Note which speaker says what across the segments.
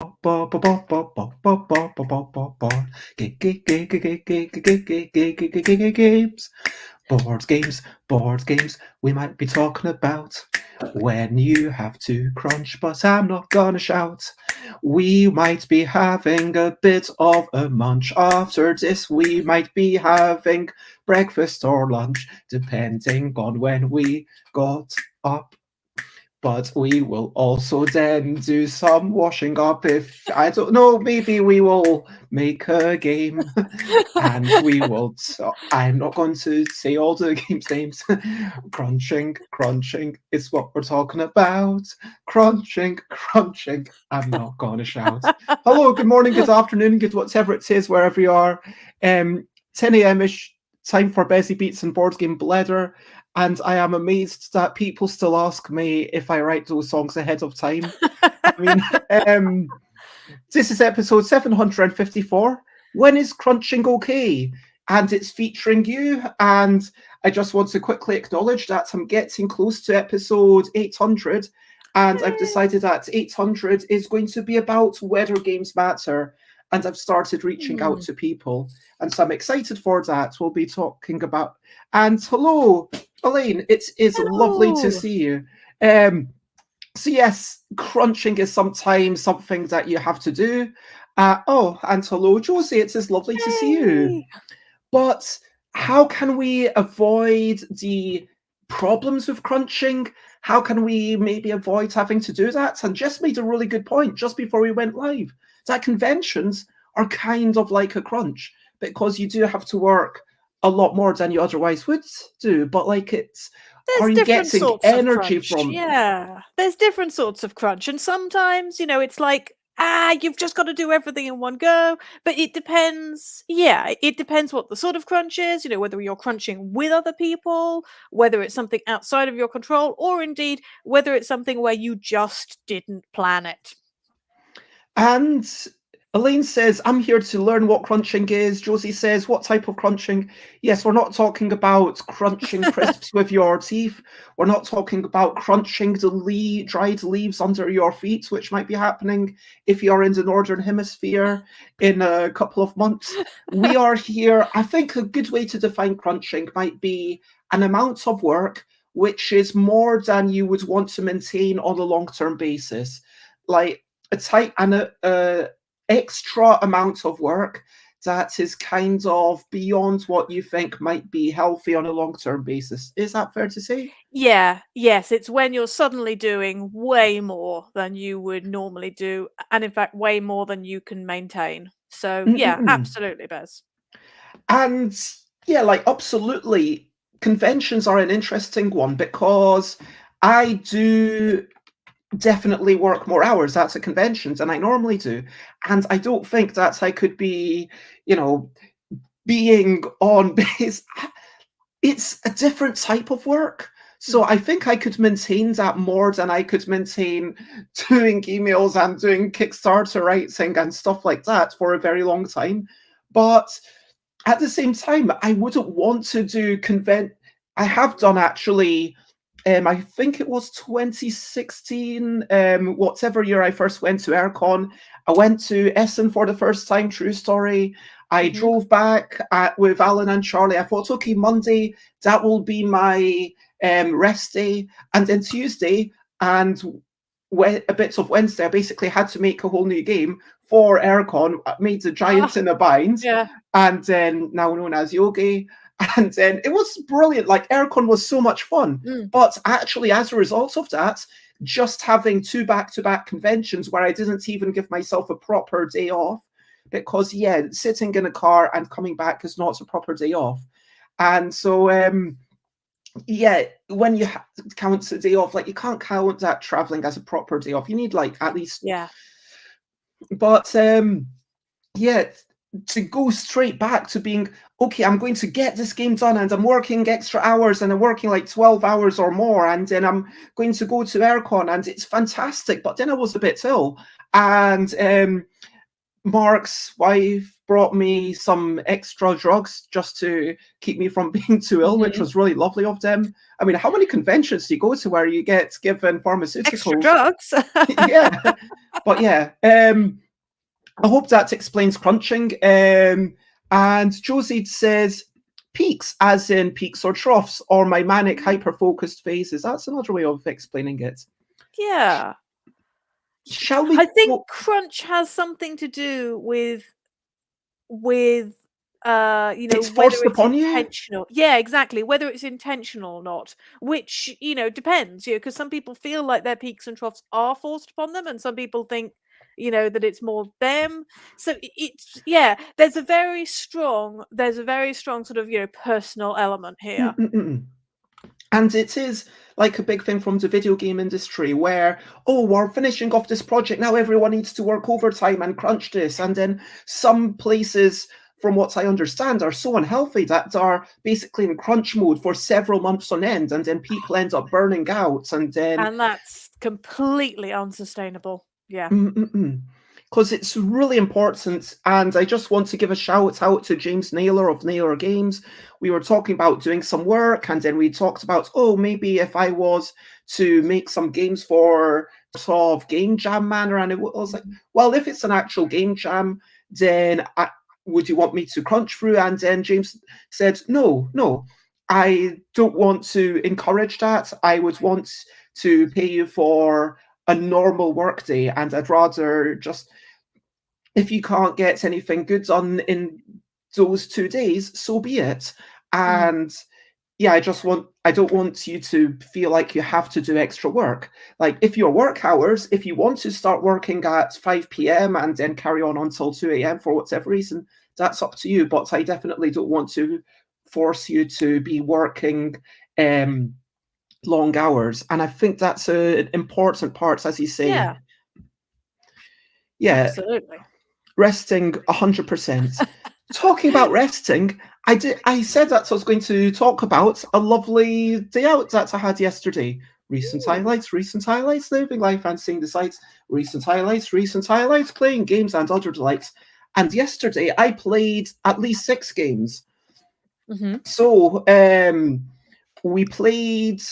Speaker 1: Games. Board games we might be talking about when you have to crunch, but I'm not gonna shout. We might be having a bit of a munch after this. We might be having breakfast or lunch, depending on when we got up. But we will also then do some washing up if, I don't know, maybe we will make a game and we will, I'm not going to say all the games names. Crunching is what we're talking about. Crunching, I'm not going to shout. Hello, good morning, good afternoon, good whatever it is, wherever you are. 10 a.m.-ish, time for Bessie Beats and Board Game Bladder. And I am amazed that people still ask me if I write those songs ahead of time. I mean, this is episode 754. When is crunching okay? And it's featuring you. And I just want to quickly acknowledge that I'm getting close to episode 800. And I've decided that 800 is going to be about whether games matter. And I've started reaching out to people. And so I'm excited for that. We'll be talking about. And hello, Elaine. It is lovely to see you. So yes, crunching is sometimes something that you have to do. And hello, Josie. It is lovely to see you. But how can we avoid the problems with crunching? How can we maybe avoid having to do that? And Jess made a really good point just before we went live, that conventions are kind of like a crunch because you do have to work a lot more than you otherwise would do. But like are you getting energy from?
Speaker 2: Yeah, there's different sorts of crunch. And sometimes, it's like, you've just got to do everything in one go. But it depends. Yeah, it depends what the sort of crunch is, whether you're crunching with other people, whether it's something outside of your control, or indeed whether it's something where you just didn't plan it.
Speaker 1: And Elaine says, I'm here to learn what crunching is. Josie says, what type of crunching? Yes, we're not talking about crunching crisps with your teeth. We're not talking about crunching the dried leaves under your feet, which might be happening if you're in the Northern Hemisphere in a couple of months. We are here. I think a good way to define crunching might be an amount of work which is more than you would want to maintain on a long-term basis. Like a tight and extra amount of work that is kind of beyond what you think might be healthy on a long-term basis. Is that fair to say?
Speaker 2: Yeah, yes, it's when you're suddenly doing way more than you would normally do, and in fact, way more than you can maintain. So, yeah, absolutely, Bez.
Speaker 1: And yeah, like absolutely, conventions are an interesting one because I do definitely work more hours at a convention than I normally do. And I don't think that I could be, being on base. It's a different type of work. So I think I could maintain that more than I could maintain doing emails and doing Kickstarter writing and stuff like that for a very long time. But at the same time, I wouldn't want to do I have done actually. I think it was 2016, whatever year I first went to Aircon. I went to Essen for the first time, true story. I drove back with Alan and Charlie. I thought, okay, Monday, that will be my rest day. And then Tuesday and a bit of Wednesday, I basically had to make a whole new game for Aircon. I made the Giants in a Bind, and then now known as Yogi. And then it was brilliant. Like Aircon was so much fun. But actually, as a result of that, just having 2 back-to-back conventions where I didn't even give myself a proper day off, because sitting in a car and coming back is not a proper day off. And so when you count a day off, like you can't count that traveling as a proper day off. You need like at least But to go straight back to being, okay, I'm going to get this game done and I'm working extra hours and I'm working like 12 hours or more and then I'm going to go to Aircon and it's fantastic. But then I was a bit ill and Mark's wife brought me some extra drugs just to keep me from being too ill, which was really lovely of them. I mean, how many conventions do you go to where you get given pharmaceuticals?
Speaker 2: Extra drugs.
Speaker 1: Yeah, but yeah, I hope that explains crunching. And Josie says peaks, as in peaks or troughs, or my manic hyper-focused phases. That's another way of explaining it.
Speaker 2: Yeah.
Speaker 1: Shall we?
Speaker 2: I think crunch has something to do with you know,
Speaker 1: It's
Speaker 2: whether
Speaker 1: forced
Speaker 2: it's
Speaker 1: upon you?
Speaker 2: intentional. Yeah, exactly. Whether it's intentional or not, which, you know, depends, you know, because some people feel like their peaks and troughs are forced upon them, and some people think, you know, that it's more them. So it's, yeah, there's a very strong sort of, you know, personal element here.
Speaker 1: And it is like a big thing from the video game industry where, oh, we're finishing off this project, now everyone needs to work overtime and crunch this. And then some places, from what I understand, are so unhealthy that are basically in crunch mode for several months on end, and then people end up burning out. And
Speaker 2: that's completely unsustainable. Yeah.
Speaker 1: Because it's really important, and I just want to give a shout out to James Naylor of Naylor Games. We were talking about doing some work, and then we talked about, oh, maybe if I was to make some games for sort of game jam manner, and it was like, well, if it's an actual game jam, then would you want me to crunch through? And then James said, no, I don't want to encourage that. I would want to pay you for a normal workday, and I'd rather just, if you can't get anything good done in those 2 days, so be it. And yeah, I don't want you to feel like you have to do extra work. Like, if your work hours, if you want to start working at 5 p.m. and then carry on until 2 a.m. for whatever reason, that's up to you. But I definitely don't want to force you to be working long hours. And I think that's an important part, as you say.
Speaker 2: Yeah, absolutely.
Speaker 1: Resting 100%. Talking about resting, I said that I was going to talk about a lovely day out that I had yesterday. Recent highlights, living life and seeing the sights. Recent highlights, playing games and other delights. And yesterday I played at least 6 games. So we played,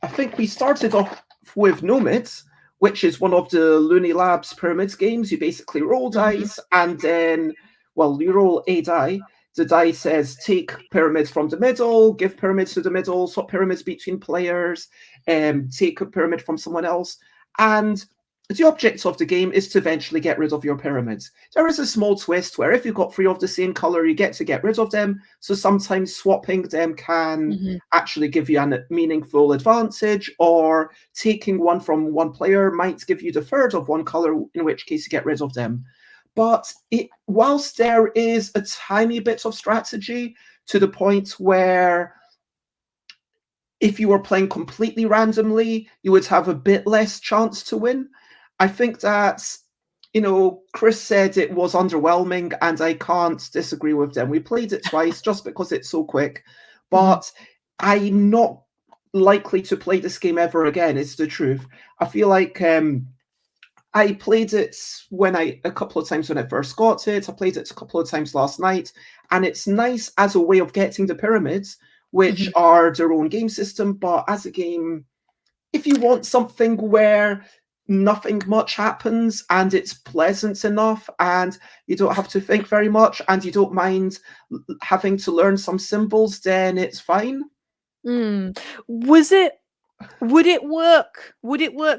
Speaker 1: I think we started off with Nomads, which is one of the Looney Labs Pyramids games. You basically roll dice, and then, well, you roll a die. The die says take pyramids from the middle, give pyramids to the middle, swap pyramids between players, take a pyramid from someone else. And the object of the game is to eventually get rid of your pyramids. There is a small twist where if you've got 3 of the same color, you get to get rid of them. So sometimes swapping them can actually give you a meaningful advantage, or taking one from one player might give you the third of one color, in which case you get rid of them. But whilst there is a tiny bit of strategy, to the point where if you were playing completely randomly, you would have a bit less chance to win. I think that, you know, Chris said it was underwhelming, and I can't disagree with them. We played it twice just because it's so quick, but I'm not likely to play this game ever again, is the truth. I feel like I played it a couple of times when I first got it. I played it a couple of times last night, and it's nice as a way of getting the pyramids, which are their own game system. But as a game, if you want something where nothing much happens and it's pleasant enough and you don't have to think very much and you don't mind having to learn some symbols, then it's fine.
Speaker 2: Would it work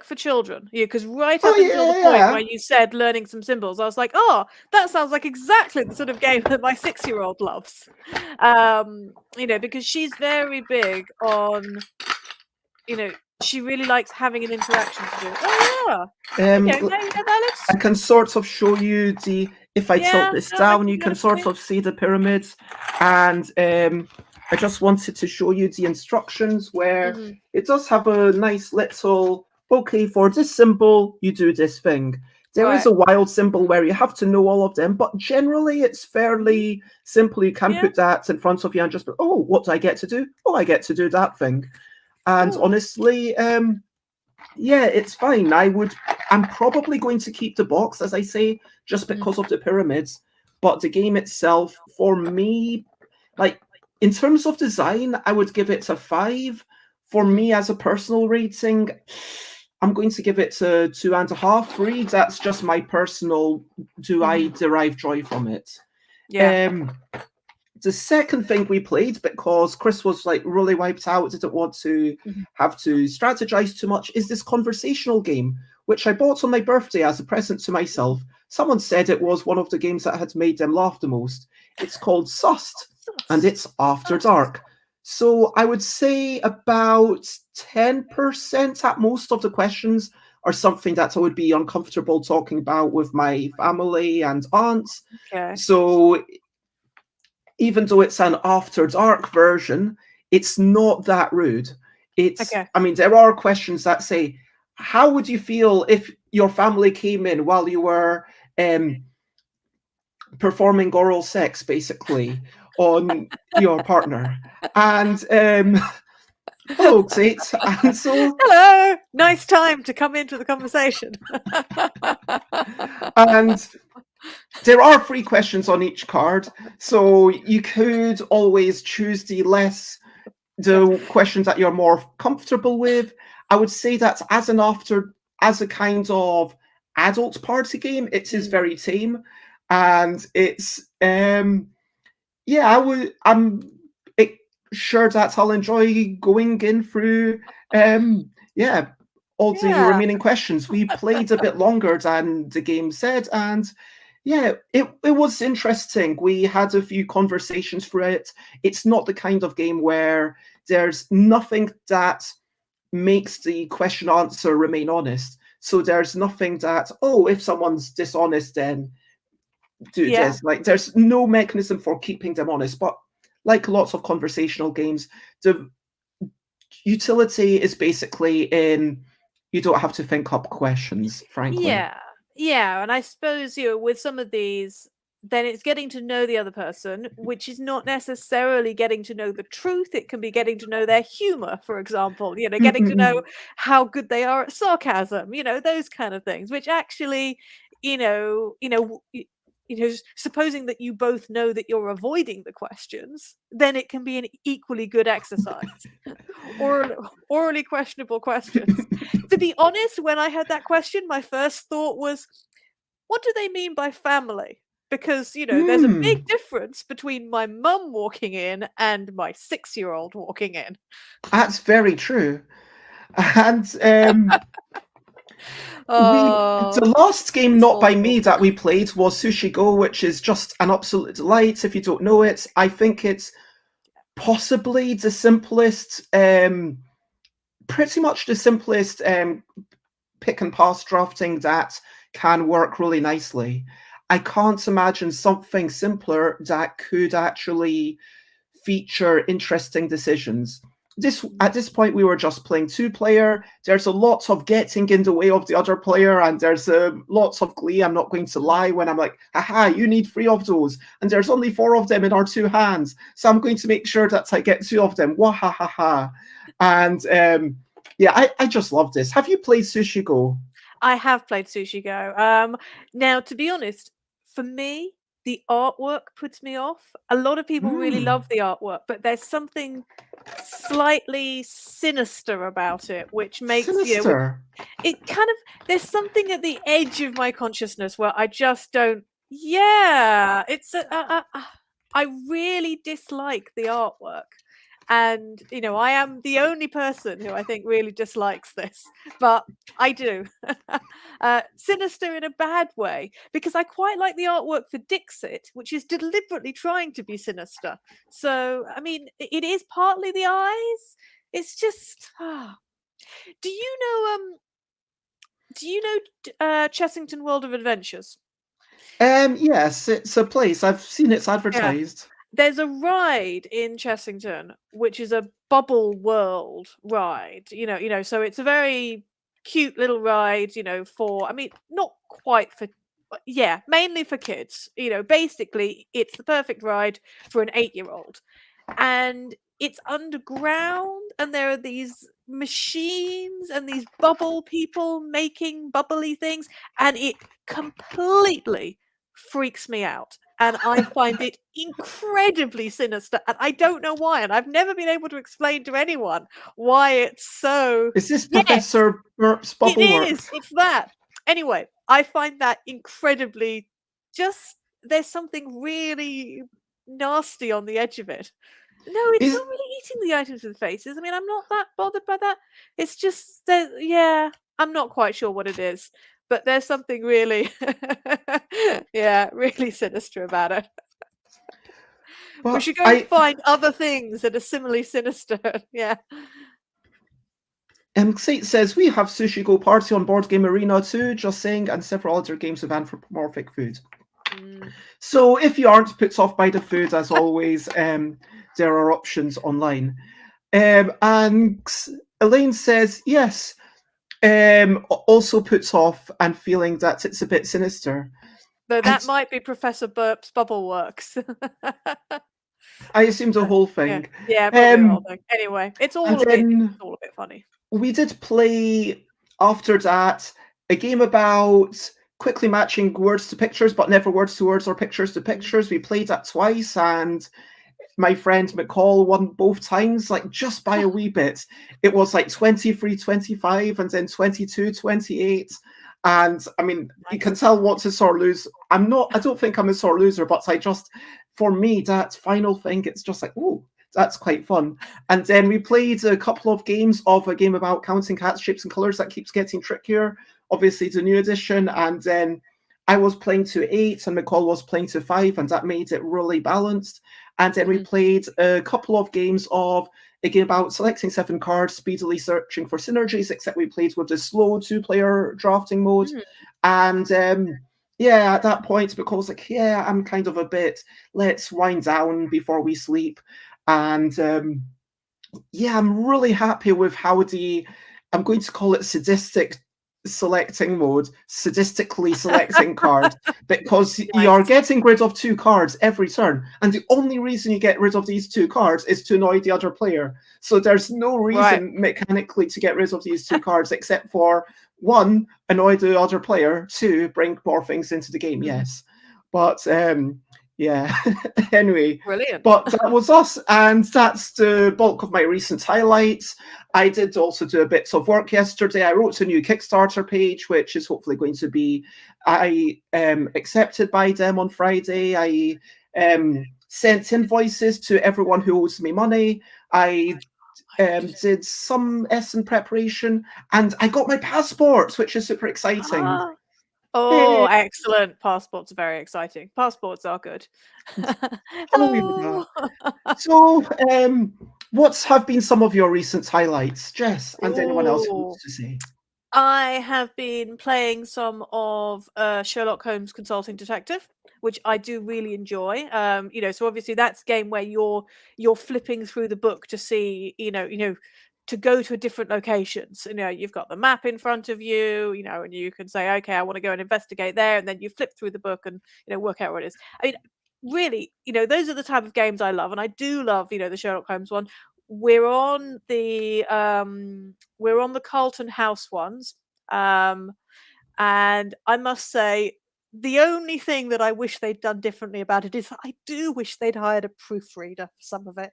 Speaker 2: for children? Yeah, because right up until the point where you said learning some symbols, I was like, oh, that sounds like exactly the sort of game that my 6-year-old loves. You know, because she's very big on, you know, she really likes having an interaction to do. Oh yeah. Okay, now you know that,
Speaker 1: I can sort of show you if I tilt this down, you can sort of see the pyramids. And I just wanted to show you the instructions where it does have a nice little, okay, for this symbol, you do this thing. There is a wild symbol where you have to know all of them, but generally it's fairly simple. You can put that in front of you and just, oh, what do I get to do? Oh, I get to do that thing. And honestly, Yeah, it's fine. I'm probably going to keep the box, as I say, just
Speaker 2: Mm.
Speaker 1: because of the pyramids. But the game itself, for me, like in terms of design, I would give it a 5. For
Speaker 2: Mhm.
Speaker 1: me, as a personal rating, I'm going to give it a 2.5, 3. That's just my personal. Do I derive joy from it?
Speaker 2: Yeah.
Speaker 1: The second thing we played, because Chris was like really wiped out, didn't want to
Speaker 2: Mhm.
Speaker 1: have to strategize too much, is this conversational game, which I bought on my birthday as a present to myself. Someone said it was one of the games that had made them laugh the most. It's called Sust, and
Speaker 2: Sus.
Speaker 1: it's after
Speaker 2: Sus.
Speaker 1: dark. So I would say about 10% at most of the questions are something that I would be uncomfortable talking about with my family and aunts.
Speaker 2: Okay.
Speaker 1: So even though it's an after dark version, it's not that rude.
Speaker 2: Okay.
Speaker 1: I mean, there are questions that say, how would you feel if your family came in while you were performing oral sex, basically, on your partner? And hello, Tate. And so,
Speaker 2: Hello. Nice time to come into the conversation.
Speaker 1: and there are 3 questions on each card, so you could always choose the questions that you're more comfortable with. I would say that as a kind of adult party game, it is very tame, and it's yeah, I'm sure that I'll enjoy going in through yeah, all the
Speaker 2: Yeah.
Speaker 1: remaining questions. We played a bit longer than the game said, and yeah, it was interesting. We had a few conversations for it. It's not the kind of game where there's nothing that makes the question answer remain honest. So there's nothing that, oh, if someone's dishonest, then do
Speaker 2: Yeah.
Speaker 1: this. Like there's no mechanism for keeping them honest. But like lots of conversational games, the utility is basically in you don't have to think up questions, frankly.
Speaker 2: Yeah. Yeah. And I suppose, with some of these, then it's getting to know the other person, which is not necessarily getting to know the truth. It can be getting to know their humor, for example, getting to know
Speaker 1: Mm-mm-mm.
Speaker 2: how good they are at sarcasm, those kind of things, which actually, supposing that you both know that you're avoiding the questions, then it can be an equally good exercise. Orally questionable questions. To be honest, when I heard that question, my first thought was, what do they mean by family? Because, there's a big
Speaker 1: Mm,
Speaker 2: difference between my mum walking in and my 6-year-old walking in.
Speaker 1: that's very true. And
Speaker 2: Oh,
Speaker 1: the last game
Speaker 2: it's
Speaker 1: not by
Speaker 2: awful.
Speaker 1: me that we played was Sushi Go, which is just an absolute delight. If you don't know it, I think it's possibly the simplest, pretty much the simplest pick and pass drafting that can work really nicely. I can't imagine something simpler that could actually feature interesting decisions. At this point, we were just playing 2-player. There's a lot of getting in the way of the other player, and there's lots of glee. I'm not going to lie when I'm like, "Aha, you need 3 of those," and there's only 4 of them in our 2 hands, so I'm going to make sure that I get 2 of them. Wah ha ha ha! And yeah, I just love this. Have you played Sushi Go?
Speaker 2: I have played Sushi Go. Now, to be honest, for me, the artwork puts me off. A lot of people really
Speaker 1: Mm,
Speaker 2: love the artwork, but there's something slightly sinister about it, which makes,
Speaker 1: sinister.
Speaker 2: it kind of, there's something at the edge of my consciousness where I just don't, yeah, I really dislike the artwork. And, I am the only person who I think really dislikes this, but I do. Sinister in a bad way, because I quite like the artwork for Dixit, which is deliberately trying to be sinister. So, I mean, it is partly the eyes. It's just, do you know, Chessington World of Adventures?
Speaker 1: Yes, it's a place. I've seen it's
Speaker 2: Yeah.
Speaker 1: advertised.
Speaker 2: There's a ride in Chessington, which is a bubble world ride. So it's a very cute little ride, for, I mean, not quite for, yeah, mainly for kids. Basically, it's the perfect ride for an 8-year-old. And it's underground, and there are these machines and these bubble people making bubbly things, and it completely freaks me out. And I find it incredibly sinister, and I don't know why. And I've never been able to explain to anyone why it's so.
Speaker 1: Is this
Speaker 2: Yes,
Speaker 1: Professor Burp's
Speaker 2: it
Speaker 1: bubble
Speaker 2: is.
Speaker 1: works?
Speaker 2: It's that. Anyway, I find that incredibly just there's something really nasty on the edge of it. No, it's
Speaker 1: Is
Speaker 2: not really eating the items with faces. I mean, I'm not that bothered by that. It's just that, yeah, I'm not quite sure what it is, but there's something really, yeah, really sinister about it. We
Speaker 1: but
Speaker 2: should go and find other things that are similarly sinister. Yeah.
Speaker 1: Sate says we have Sushi Go Party on Board Game Arena too, just saying, and several other games with anthropomorphic food. So if you aren't put off by the food, as always, there are options online. And Elaine says yes. Also puts off and feeling that it's a bit sinister.
Speaker 2: Though that might be Professor Burp's Bubble Works.
Speaker 1: I assume the whole thing.
Speaker 2: Yeah, probably the whole thing. Anyway, it's all a bit funny.
Speaker 1: We did play after that a game about quickly matching words to pictures, but never words to words or pictures to pictures. We played that twice, and my friend McCall won both times, like just by a wee bit. It was like 23-25 and then 22-28. And I mean, you can tell what's a sore loser. I don't think I'm a sore loser, but for me, that final thing, it's just like, oh, that's quite fun. And then we played a couple of games of a game about counting cats, shapes, and colors that keeps getting trickier. Obviously, the new edition. And then I was playing to 8 and McCall was playing to 5, and that made it really balanced. And then we played a couple of games of a game about selecting 7 cards, speedily searching for synergies, except we played with the slow 2-player drafting mode. And yeah, at that point, McCall was like, yeah, I'm kind of a bit, let's wind down before we sleep. And yeah, I'm really happy with how I'm going to call it sadistic selecting mode, sadistically selecting card, because you are getting rid of 2 cards every turn, and the only reason you get rid of these 2 cards is to annoy the other player. So there's no reason mechanically to get rid of these 2 cards except for 1, annoy the other player, 2, bring more things into the game. Yes, but yeah. Anyway,
Speaker 2: brilliant.
Speaker 1: But that was us, and that's the bulk of my recent highlights. I did also do a bit of work yesterday. I wrote a new Kickstarter page, which is hopefully going to be accepted by them on Friday. I sent invoices to everyone who owes me money. I did some Essen preparation, and I got my passports, which is super exciting.
Speaker 2: Oh, excellent. Passports are very exciting. Passports are good.
Speaker 1: Hello. So, what have been some of your recent highlights, Jess, and anyone else who wants to say?
Speaker 2: I have been playing some of Sherlock Holmes Consulting Detective, which I do really enjoy. So obviously that's a game where you're flipping through the book to see, to go to different locations. You've got the map in front of you, and you can say, okay, I want to go and investigate there, and then you flip through the book and work out what it is. I mean, really, those are the type of games I love, and I do love, the Sherlock Holmes one. We're on the Carlton House ones, and I must say the only thing that I wish they'd done differently about it is I do wish they'd hired a proofreader for some of it.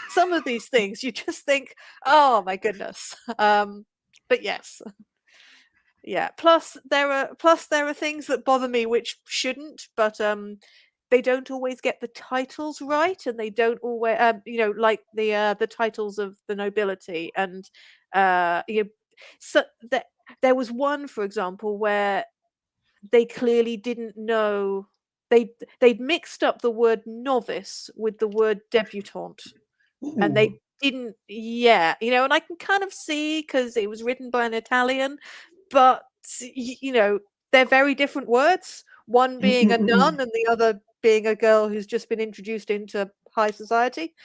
Speaker 2: Some of these things you just think, oh my goodness. But yes. Yeah. Plus there are things that bother me which shouldn't, but they don't always get the titles right, and they don't always like the titles of the nobility, and so there was one, for example, where they clearly didn't know they'd mixed up the word novice with the word debutante.
Speaker 1: Ooh.
Speaker 2: And they didn't, and I can kind of see because it was written by an Italian, but they're very different words, one being a nun and the other being a girl who's just been introduced into high society.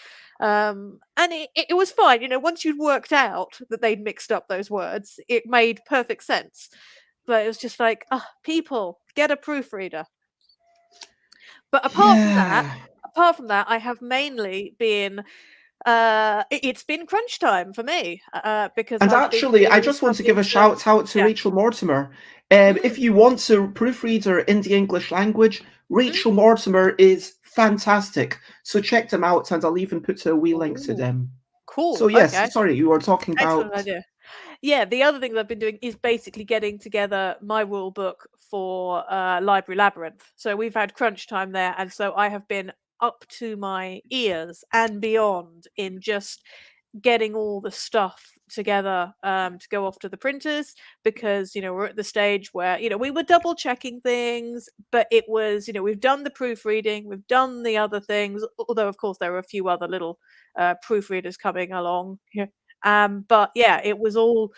Speaker 2: And it was fine, once you'd worked out that they'd mixed up those words, it made perfect sense. But it was just like, people, get a proofreader. But apart from that, I have mainly been It's been crunch time for me because
Speaker 1: And
Speaker 2: I've been
Speaker 1: actually, I
Speaker 2: really
Speaker 1: just want to give
Speaker 2: having
Speaker 1: a
Speaker 2: to.
Speaker 1: shout out to
Speaker 2: Yeah.
Speaker 1: Rachel Mortimer.
Speaker 2: Mm,
Speaker 1: If you want to proofread her in the English language,
Speaker 2: mm.
Speaker 1: Rachel Mortimer is fantastic. So check them out, and I'll even put a wee link to
Speaker 2: Ooh,
Speaker 1: them. So
Speaker 2: cool.
Speaker 1: yes,
Speaker 2: Okay.
Speaker 1: sorry, you were talking
Speaker 2: Excellent
Speaker 1: about.
Speaker 2: idea. Yeah, the other thing that I've been doing is basically getting together my rule book for Library Labyrinth. So we've had crunch time there, and so I have been up to my ears and beyond in just getting all the stuff together to go off to the printers because we're at the stage where we were double checking things, but it was we've done the proofreading, we've done the other things, although of course there were a few other little proofreaders coming along here. But yeah, it was all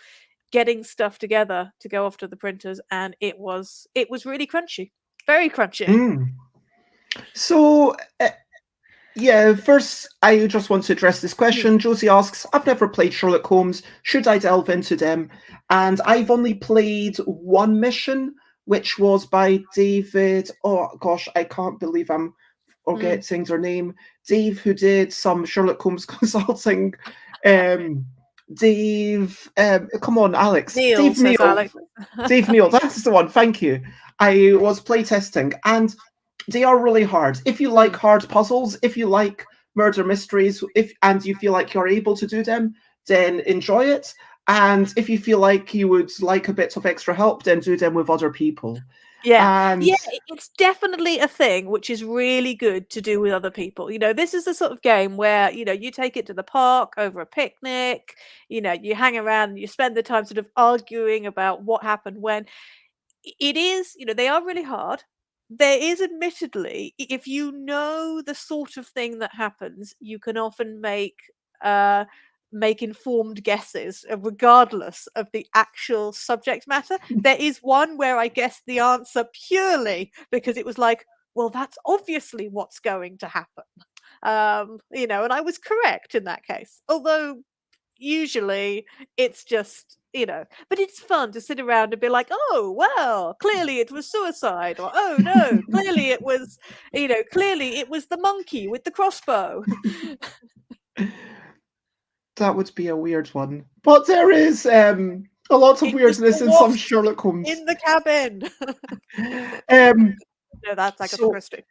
Speaker 2: getting stuff together to go off to the printers, and it was really crunchy, very crunchy.
Speaker 1: Mm. So yeah, first, I just want to address this
Speaker 2: Mm,
Speaker 1: question. Josie asks, I've never played Sherlock Holmes. Should I delve into them? And I've only played one mission, which was by David. Oh, gosh, I can't believe I'm
Speaker 2: mm.
Speaker 1: forgetting their name. Dave, who did some Sherlock Holmes consulting. Um, Dave, come on, Alex.
Speaker 2: Neil,
Speaker 1: Dave
Speaker 2: says
Speaker 1: Neal.
Speaker 2: Alex.
Speaker 1: Dave Neal, that's the one. Thank you. I was playtesting, and they are really hard. If you like
Speaker 2: Mm.
Speaker 1: hard puzzles, if you like murder mysteries, if and you feel like you're able to do them, then enjoy it. And if you feel like you would like a bit of extra help, then do them with other people.
Speaker 2: Yeah.
Speaker 1: And
Speaker 2: Yeah, it's definitely a thing which is really good to do with other people. This is the sort of game where, you take it to the park over a picnic, you hang around and you spend the time sort of arguing about what happened when. It is, they are really hard. There is admittedly, if you know the sort of thing that happens, you can often uh make informed guesses regardless of the actual subject matter. There is one where I guessed the answer purely because it was like, well, that's obviously what's going to happen. And I was correct in that case. Although usually it's just but it's fun to sit around and be like, oh well, clearly it was suicide, or oh no, clearly it was the monkey with the crossbow.
Speaker 1: that would be a weird one. But there is a lot of
Speaker 2: It was the
Speaker 1: weirdness in some
Speaker 2: wasp
Speaker 1: Sherlock Holmes.
Speaker 2: in the cabin.
Speaker 1: Um,
Speaker 2: No, that's Agatha
Speaker 1: so
Speaker 2: Christie.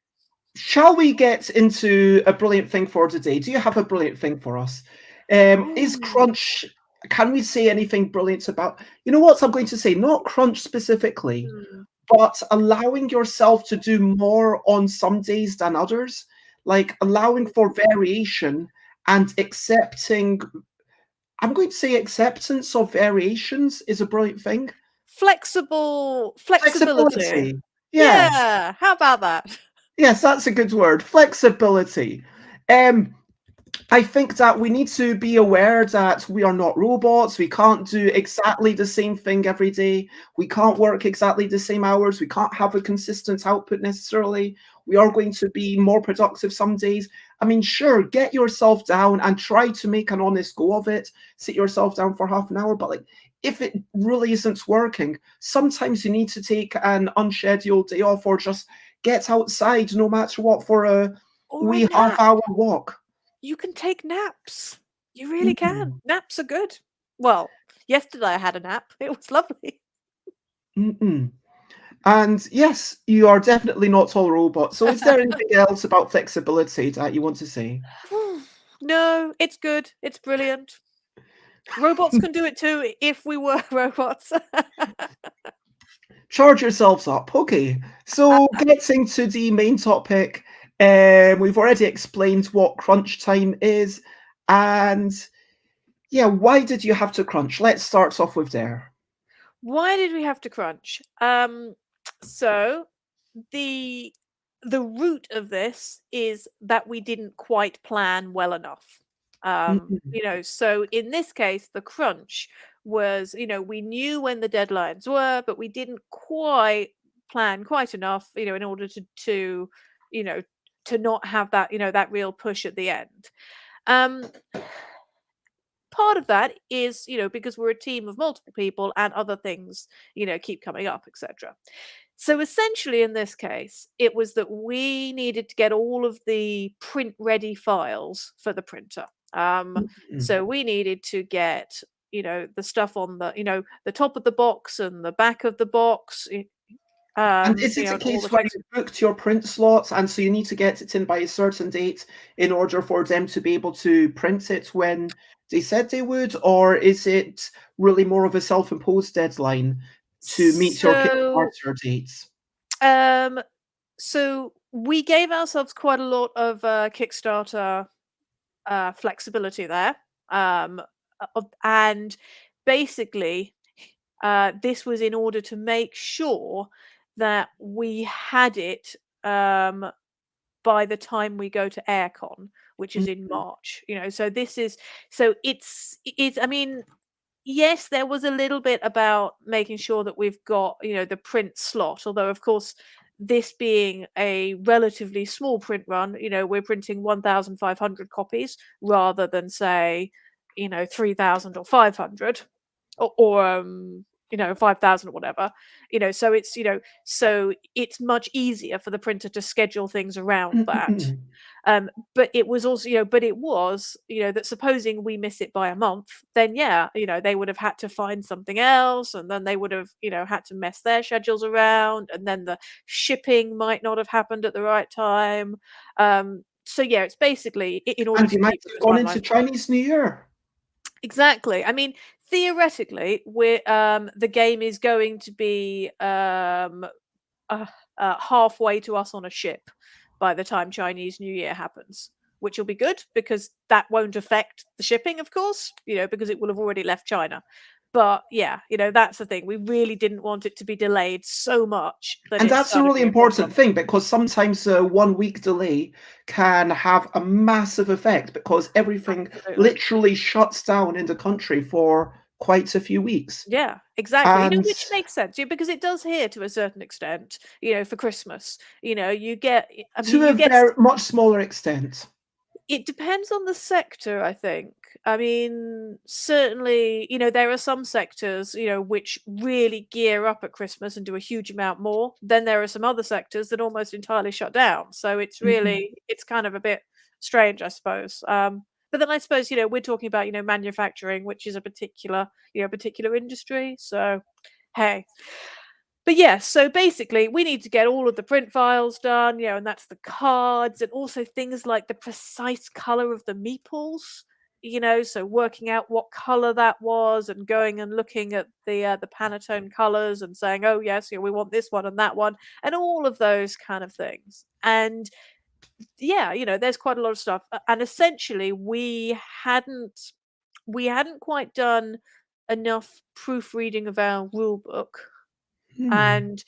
Speaker 1: shall we get into a brilliant thing for today? Do you have a brilliant thing for us? Is
Speaker 2: Ooh.
Speaker 1: Crunch, can we say anything brilliant about, you know what I'm going to say? Not Crunch specifically,
Speaker 2: Mm.
Speaker 1: but allowing yourself to do more on some days than others, like allowing for variation and accepting, I'm going to say acceptance of variations is a brilliant thing.
Speaker 2: Flexibility.
Speaker 1: Flexibility. Yeah.
Speaker 2: Yeah, how about that?
Speaker 1: Yes, that's a good word. Flexibility. Um, I think that we need to be aware that we are not robots. We can't do exactly the same thing every day. We can't work exactly the same hours. We can't have a consistent output necessarily. We are going to be more productive some days. I mean, sure, get yourself down and try to make an honest go of it. Sit yourself down for half an hour. But like, if it really isn't working, sometimes you need to take an unscheduled day off or just get outside no matter what for a
Speaker 2: Or a
Speaker 1: wee half
Speaker 2: nap.
Speaker 1: hour walk.
Speaker 2: You can take naps. You really can.
Speaker 1: Mm-mm.
Speaker 2: Naps are good. Well, yesterday I had a nap. It was lovely.
Speaker 1: Mm-mm. And yes, you are definitely not all robots. So, is there anything else about flexibility that you want to say?
Speaker 2: No, it's good. It's brilliant. Robots can do it too if we were robots.
Speaker 1: Charge yourselves up. Okay, so getting to the main topic, we've already explained what crunch time is, and yeah, why did you have to crunch? Let's start off with there.
Speaker 2: Why did we have to crunch? So the the root of this is that we didn't quite plan well enough.
Speaker 1: Mm-mm.
Speaker 2: So in this case, the crunch was, we knew when the deadlines were, but we didn't quite plan quite enough, in order to you know, to not have that, that real push at the end. Um, Part of that is because we're a team of multiple people and other things keep coming up, etc. So essentially in this case it was that we needed to get all of the print ready files for the printer. So we needed to get, the stuff on the, the top of the box and the back of the box.
Speaker 1: And is it a
Speaker 2: And all
Speaker 1: case
Speaker 2: the
Speaker 1: where
Speaker 2: text.
Speaker 1: you booked your print slots, and so you need to get it in by a certain date in order for them to be able to print it when they said they would? Or is it really more of a self-imposed deadline to meet your
Speaker 2: So,
Speaker 1: Kickstarter dates?
Speaker 2: so we gave ourselves quite a lot of Kickstarter flexibility there. And basically, this was in order to make sure that we had it by the time we go to aircon, which is in
Speaker 1: Mhm.
Speaker 2: March. So it's. I mean, yes, there was a little bit about making sure that we've got, the print slot, although of course this being a relatively small print run, we're printing 1,500 copies rather than say, 3,000 or 500 or 5,000 or whatever. So it's much easier for the printer to schedule things around that. But it was also, that supposing we miss it by a month, then yeah, they would have had to find something else, and then they would have, had to mess their schedules around, and then the shipping might not have happened at the right time. So yeah, it's basically in order
Speaker 1: And
Speaker 2: to
Speaker 1: you might
Speaker 2: keep
Speaker 1: have
Speaker 2: the
Speaker 1: gone into
Speaker 2: timeline.
Speaker 1: Chinese New Year.
Speaker 2: Exactly. I mean, theoretically, the game is going to be uh, halfway to us on a ship by the time Chinese New Year happens, which will be good because that won't affect the shipping, of course, because it will have already left China. But yeah, that's the thing. We really didn't want it to be delayed so much that
Speaker 1: And
Speaker 2: it
Speaker 1: that's a
Speaker 2: started to
Speaker 1: really
Speaker 2: be a problem.
Speaker 1: important thing, because sometimes a 1 week delay can have a massive effect because everything
Speaker 2: Absolutely.
Speaker 1: literally shuts down in the country for quite a few weeks.
Speaker 2: Yeah, exactly.
Speaker 1: And
Speaker 2: Which makes sense, because it does here to a certain extent, for Christmas. You get, I mean,
Speaker 1: to a
Speaker 2: you get.
Speaker 1: very much smaller extent.
Speaker 2: It depends on the sector, I think. I mean, certainly, there are some sectors, which really gear up at Christmas and do a huge amount more. Then there are some other sectors that almost entirely shut down. So
Speaker 1: Mhm.
Speaker 2: it's kind of a bit strange, I suppose. But then I suppose, we're talking about, manufacturing, which is a particular industry. So, hey, but yes, so basically, we need to get all of the print files done, and that's the cards and also things like the precise color of the meeples, so working out what color that was and going and looking at the Pantone colors and saying, oh yes, we want this one and that one and all of those kind of things. And yeah, there's quite a lot of stuff. And essentially, we hadn't quite done enough proofreading of our rule book,
Speaker 1: Hmm.
Speaker 2: and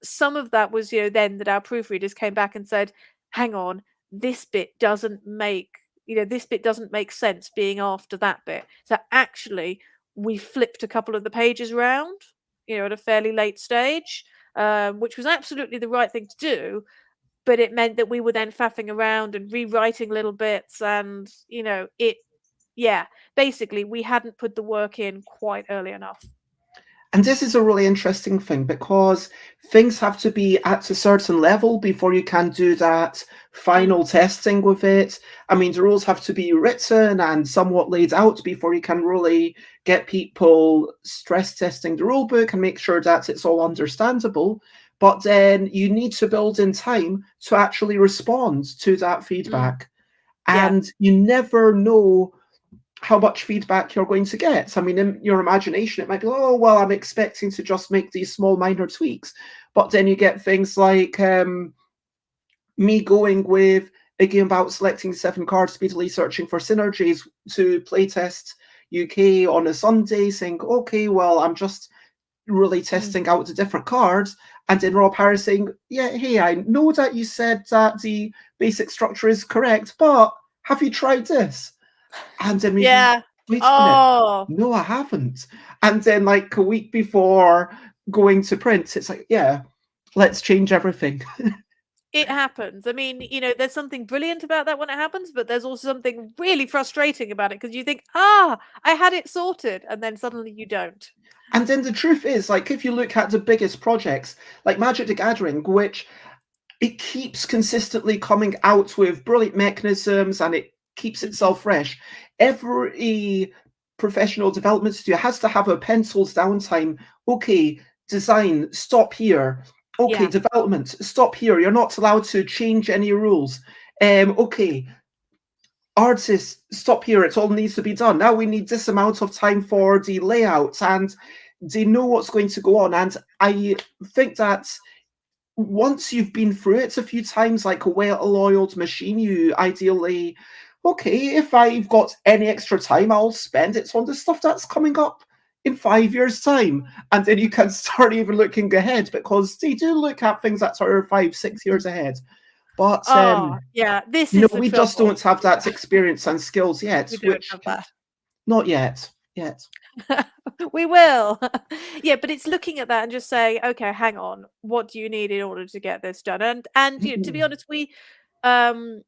Speaker 2: some of that was, then that our proofreaders came back and said, hang on, this bit doesn't make sense being after that bit. So actually, we flipped a couple of the pages around, at a fairly late stage, which was absolutely the right thing to do. But it meant that we were then faffing around and rewriting little bits, and yeah, basically we hadn't put the work in quite early enough.
Speaker 1: And this is a really interesting thing because things have to be at a certain level before you can do that
Speaker 2: Mm,
Speaker 1: final testing with it. I mean, the rules have to be written and somewhat laid out before you can really get people stress testing the rule book and make sure that it's all understandable. But then you need to build in time to actually respond to that
Speaker 2: mm,
Speaker 1: feedback.
Speaker 2: yeah.
Speaker 1: And you never know how much feedback you're going to get. I mean, in your imagination, it might be, oh, well, I'm expecting to just make these small minor tweaks. But then you get things like me going with a game about selecting 7 cards, speedily searching for synergies to playtest UK on a Sunday, saying, okay, well, I'm just really
Speaker 2: Mm.
Speaker 1: testing out the different cards. And then Rob Harris saying, yeah, hey, I know that you said that the basic structure is correct, but have you tried this? And then we go,
Speaker 2: Yeah.
Speaker 1: wait a minute,
Speaker 2: Oh,
Speaker 1: no, I haven't. And then, like a week before going to print, it's like, yeah, let's change everything.
Speaker 2: it happens. I mean, there's something brilliant about that when it happens, but there's also something really frustrating about it because you think, I had it sorted, and then suddenly you don't.
Speaker 1: And then the truth is, like, if you look at the biggest projects, like Magic the Gathering, which it keeps consistently coming out with brilliant mechanisms and it keeps
Speaker 2: Mhm.
Speaker 1: itself fresh. Every professional development studio has to have a pencils downtime. Okay, design, stop here. Okay,
Speaker 2: Yeah.
Speaker 1: development, stop here. You're not allowed to change any rules. Okay, artists, stop here. It all needs to be done. Now we need this amount of time for the layouts, and they know what's going to go on. And I think that once you've been through it a few times, like a well-oiled machine, you ideally, okay, if I've got any extra time, I'll spend it on the stuff that's coming up in 5 years' time. And then you can start even looking ahead, because they do look at things that are 5, 6 years ahead. But
Speaker 2: Oh, yeah, this
Speaker 1: no,
Speaker 2: is the
Speaker 1: we just
Speaker 2: trouble.
Speaker 1: don't have that
Speaker 2: Yeah,
Speaker 1: experience and skills yet,
Speaker 2: we don't
Speaker 1: which
Speaker 2: have that.
Speaker 1: not yet. Yet.
Speaker 2: We will. Yeah, but it's looking at that and just saying, okay, hang on, what do you need in order to get this done? And you know, to be
Speaker 1: Mm-mm.
Speaker 2: honest, um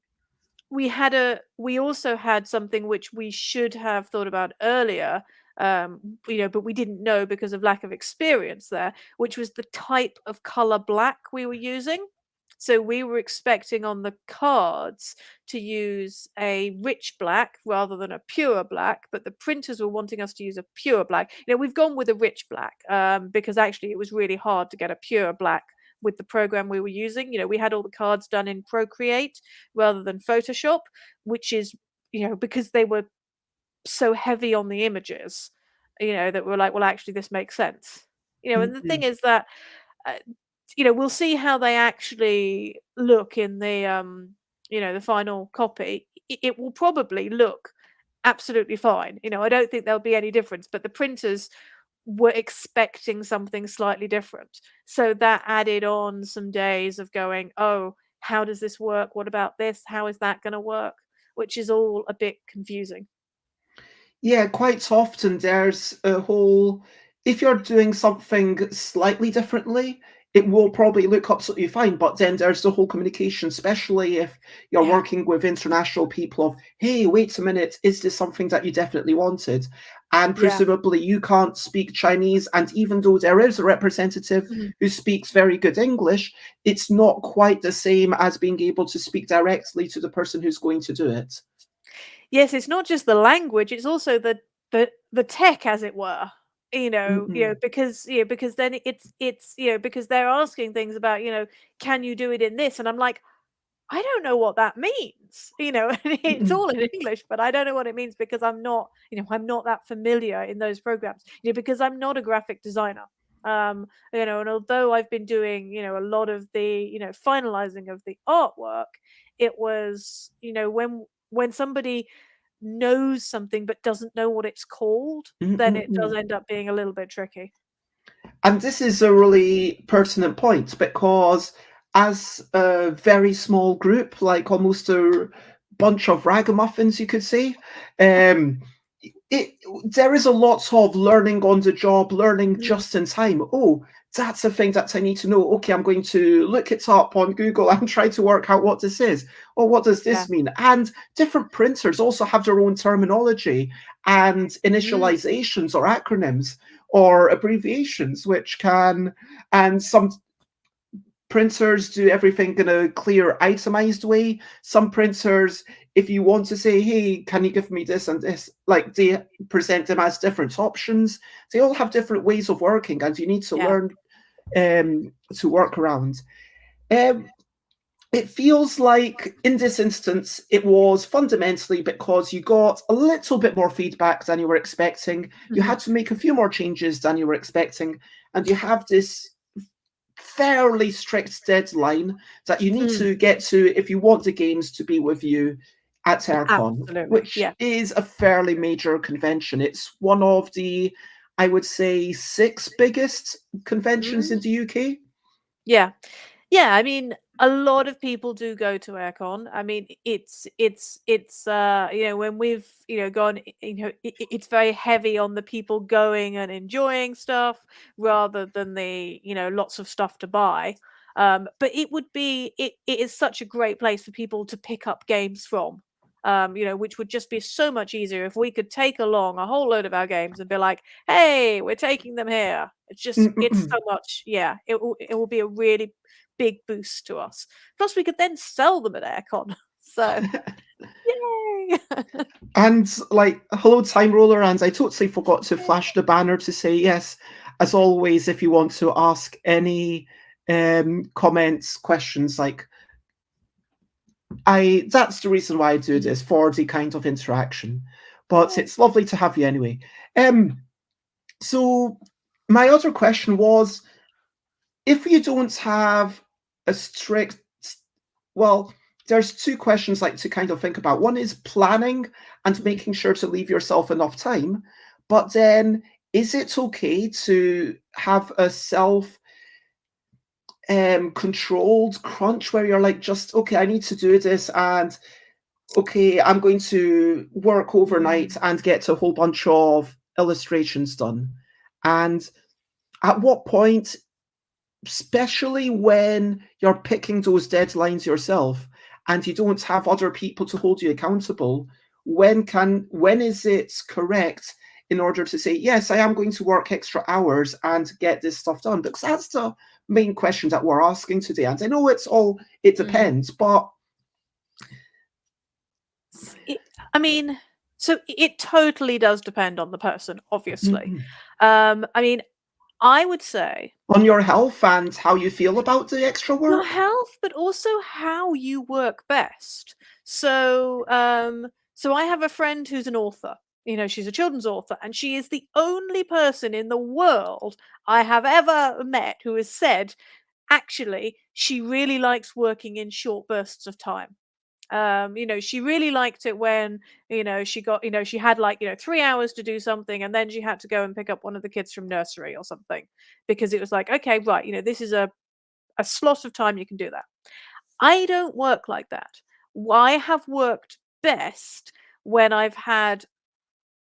Speaker 2: we also had something which we should have thought about earlier, you know, but we didn't know because of lack of experience there, which was the type of color black we were using. So we were expecting on the cards to use a rich black rather than a pure black, but the printers were wanting us to use a pure black. You know, we've gone with a rich black, because actually it was really hard to get a pure black with the program we were using. You know, we had all the cards done in Procreate rather than Photoshop, which is, you know, because they were so heavy on the images, you know, that we're like, well, actually, this makes sense. You know, and the thing
Speaker 1: Mm-mm.
Speaker 2: is that, uh, you know, we'll see how they actually look in the, you know, the final copy. It will probably look absolutely fine. You know, I don't think there'll be any difference, but the printers were expecting something slightly different. So that added on some days of going, "Oh, how does this work? What about this? How is that gonna work?" Which is all a bit confusing.
Speaker 1: Yeah, quite often there's a whole, if you're doing something slightly differently, it will probably look absolutely fine. But then there's the whole communication, especially if you're
Speaker 2: Yeah,
Speaker 1: working with international people of, hey, wait a minute, is this something that you definitely wanted? And
Speaker 2: yeah.
Speaker 1: presumably you can't speak Chinese. And even though there is a representative
Speaker 2: Mhm.
Speaker 1: who speaks very good English, it's not quite the same as being able to speak directly to the person who's going to do it.
Speaker 2: Yes, it's not just the language, it's also the tech, as it were. You know,
Speaker 1: Mm-mm.
Speaker 2: because because then it's you know, because they're asking things about, you know, can you do it in this? And I'm like, I don't know what that means, you know, and it's
Speaker 1: Mm-mm.
Speaker 2: all in English, but I don't know what it means because I'm not, you know, I'm not that familiar in those programs, you know, because I'm not a graphic designer. You know, and although I've been doing, you know, a lot of the, you know, finalizing of the artwork, it was, you know, when somebody knows something but doesn't know what it's called, then it does
Speaker 1: Mm-mm.
Speaker 2: end up being a little bit tricky.
Speaker 1: And this is a really pertinent point, because as a very small group, like almost a bunch of ragamuffins, you could say, um, it there is a lot of learning on the job, learning
Speaker 2: Mm,
Speaker 1: just in time. Oh, that's a thing that I need to know. Okay, I'm going to look it up on Google and try to work out what this is. Or what does
Speaker 2: yeah.
Speaker 1: this mean? And different printers also have their own terminology and
Speaker 2: Mm,
Speaker 1: initializations or acronyms or abbreviations, which can, and some printers do everything in a clear itemized way. Some printers, if you want to say, hey, can you give me this and this, like they present them as different options. They all have different ways of working, and you need to
Speaker 2: yeah.
Speaker 1: learn to work around. Um, it feels like in this instance, it was fundamentally because you got a little bit more feedback than you were expecting. You
Speaker 2: Mhm.
Speaker 1: had to make a few more changes than you were expecting, and you have this fairly strict deadline that you need
Speaker 2: Mm,
Speaker 1: to get to if you want the games to be with you at Aircon,
Speaker 2: absolutely.
Speaker 1: which
Speaker 2: Yeah.
Speaker 1: is a fairly major convention. It's one of the, I would say, six biggest conventions in
Speaker 2: Mm,
Speaker 1: the UK.
Speaker 2: yeah. Yeah, I mean, a lot of people do go to aircon. I mean, it's you know, when we've, you know, gone, you know, it's very heavy on the people going and enjoying stuff rather than the, you know, lots of stuff to buy. But it is such a great place for people to pick up games from. You know, which would just be so much easier if we could take along a whole load of our games and be like, "Hey, we're taking them here." It's just, it's
Speaker 1: Mm-mm-mm.
Speaker 2: so much, yeah. It will be a really big boost to us. Plus, we could then sell them at aircon. So, Yay!
Speaker 1: And like, hello, Time Roller, and I totally forgot to flash the banner to say yes. As always, if you want to ask any comments, questions, like that's the reason why I do this, for the kind of interaction. But it's lovely to have you anyway. So my other question was, if you don't have a strict, well, there's two questions like to kind of think about. One is planning and making sure to leave yourself enough time. But then, is it okay to have a self controlled crunch where you're like, just, okay, I need to do this, and okay, I'm going to work overnight and get a whole bunch of illustrations done? And at what point, especially when you're picking those deadlines yourself and you don't have other people to hold you accountable, when is it correct in order to say, yes, I am going to work extra hours and get this stuff done? Because that's the main question that we're asking today. And I know it depends, but
Speaker 2: I mean, so it totally does depend on the person, obviously.
Speaker 1: Mm-hmm.
Speaker 2: I mean, I would say
Speaker 1: on your health and how you feel about the extra work.
Speaker 2: your health, but also how you work best. So, so I have a friend who's an author. You know, she's a children's author, and she is the only person in the world I have ever met who has said, actually, she really likes working in short bursts of time. You know, she really liked it when, you know, she got, you know, she had like, you know, 3 hours to do something, and then she had to go and pick up one of the kids from nursery or something, because it was like, okay, right, you know, this is a slot of time you can do that. I don't work like that. I have worked best when I've had,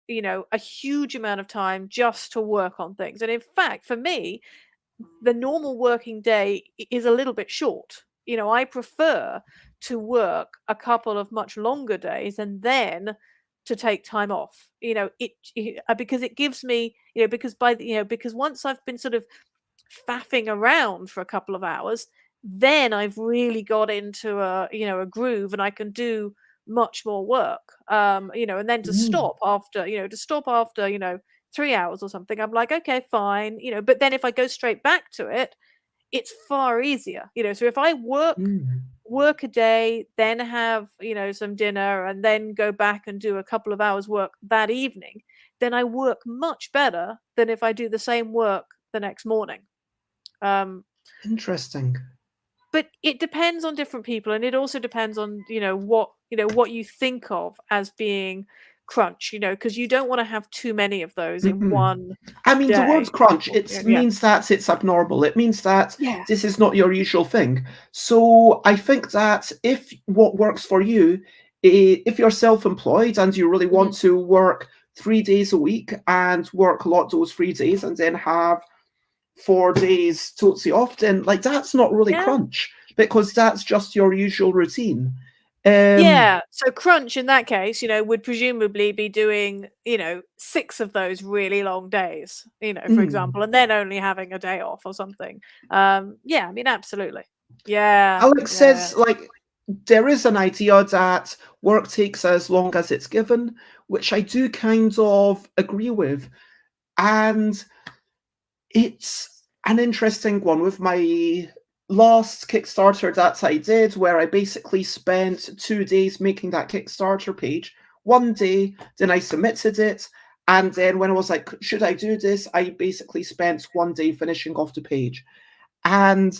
Speaker 2: you know, a huge amount of time just to work on things. And in fact, for me, the normal working day is a little bit short. You know, I prefer to work a couple of much longer days and then to take time off. You know, because it gives me, you know, because because once I've been sort of faffing around for a couple of hours, then I've really got into a, you know, a groove, and I can do much more work. You know, and then to
Speaker 1: Mm.
Speaker 2: stop after, you know, 3 hours or something, I'm like, okay, fine, you know, but then if I go straight back to it, it's far easier, you know. So if I
Speaker 1: Mm.
Speaker 2: work a day, then have, you know, some dinner, and then go back and do a couple of hours work that evening, then I work much better than if I do the same work the next morning. Um,
Speaker 1: Interesting.
Speaker 2: but it depends on different people, and it also depends on, you know, what you think of as being crunch, you know, because you don't want to have too many of those in
Speaker 1: Mm-mm.
Speaker 2: one
Speaker 1: I mean, the word
Speaker 2: day.
Speaker 1: crunch,
Speaker 2: Or,
Speaker 1: it
Speaker 2: yeah.
Speaker 1: means that it's abnormal. It means that
Speaker 2: Yeah.
Speaker 1: this is not your usual thing. So I think that if what works for you, if you're self-employed and you really want
Speaker 2: Mhm.
Speaker 1: to work 3 days a week and work a lot those 3 days and then have 4 days totally off, then like that's not really
Speaker 2: Yeah.
Speaker 1: crunch because that's just your usual routine. Um,
Speaker 2: Yeah. So crunch in that case, you know, would presumably be doing, you know, 6 of those really long days, you know, for
Speaker 1: mm.
Speaker 2: example, and then only having a day off or something. Yeah, I mean, absolutely. Yeah.
Speaker 1: Alex
Speaker 2: Yeah.
Speaker 1: says, like, there is an idea that work takes as long as it's given, which I do kind of agree with. And it's an interesting one with my last Kickstarter that I did, where I basically spent 2 days making that Kickstarter page. One day, then I submitted it. And then when I was like, should I do this? I basically spent one day finishing off the page. And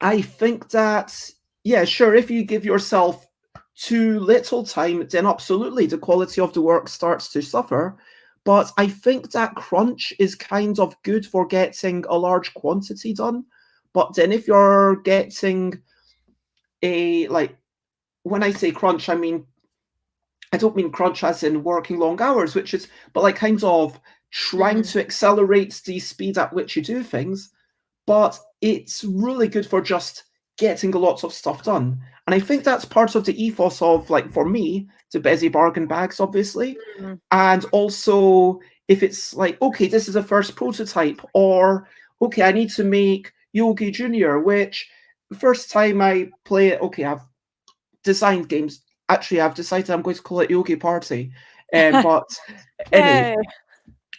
Speaker 1: I think that, yeah, sure, if you give yourself too little time, then absolutely the quality of the work starts to suffer. But I think that crunch is kind of good for getting a large quantity done. But then if you're getting like, when I say crunch, I don't mean crunch as in working long hours, but like kind of trying
Speaker 2: Mm.
Speaker 1: to accelerate the speed at which you do things, but it's really good for just getting lots of stuff done. And I think that's part of the ethos of, like, for me, the busy bargain bags, obviously.
Speaker 2: Mm.
Speaker 1: And also, if it's like, okay, this is a first prototype, or okay, I need to make Yogi Junior, which first time I play it, okay, I've designed games actually, I've decided I'm going to call it Yogi Party. But anyway,
Speaker 2: Hey.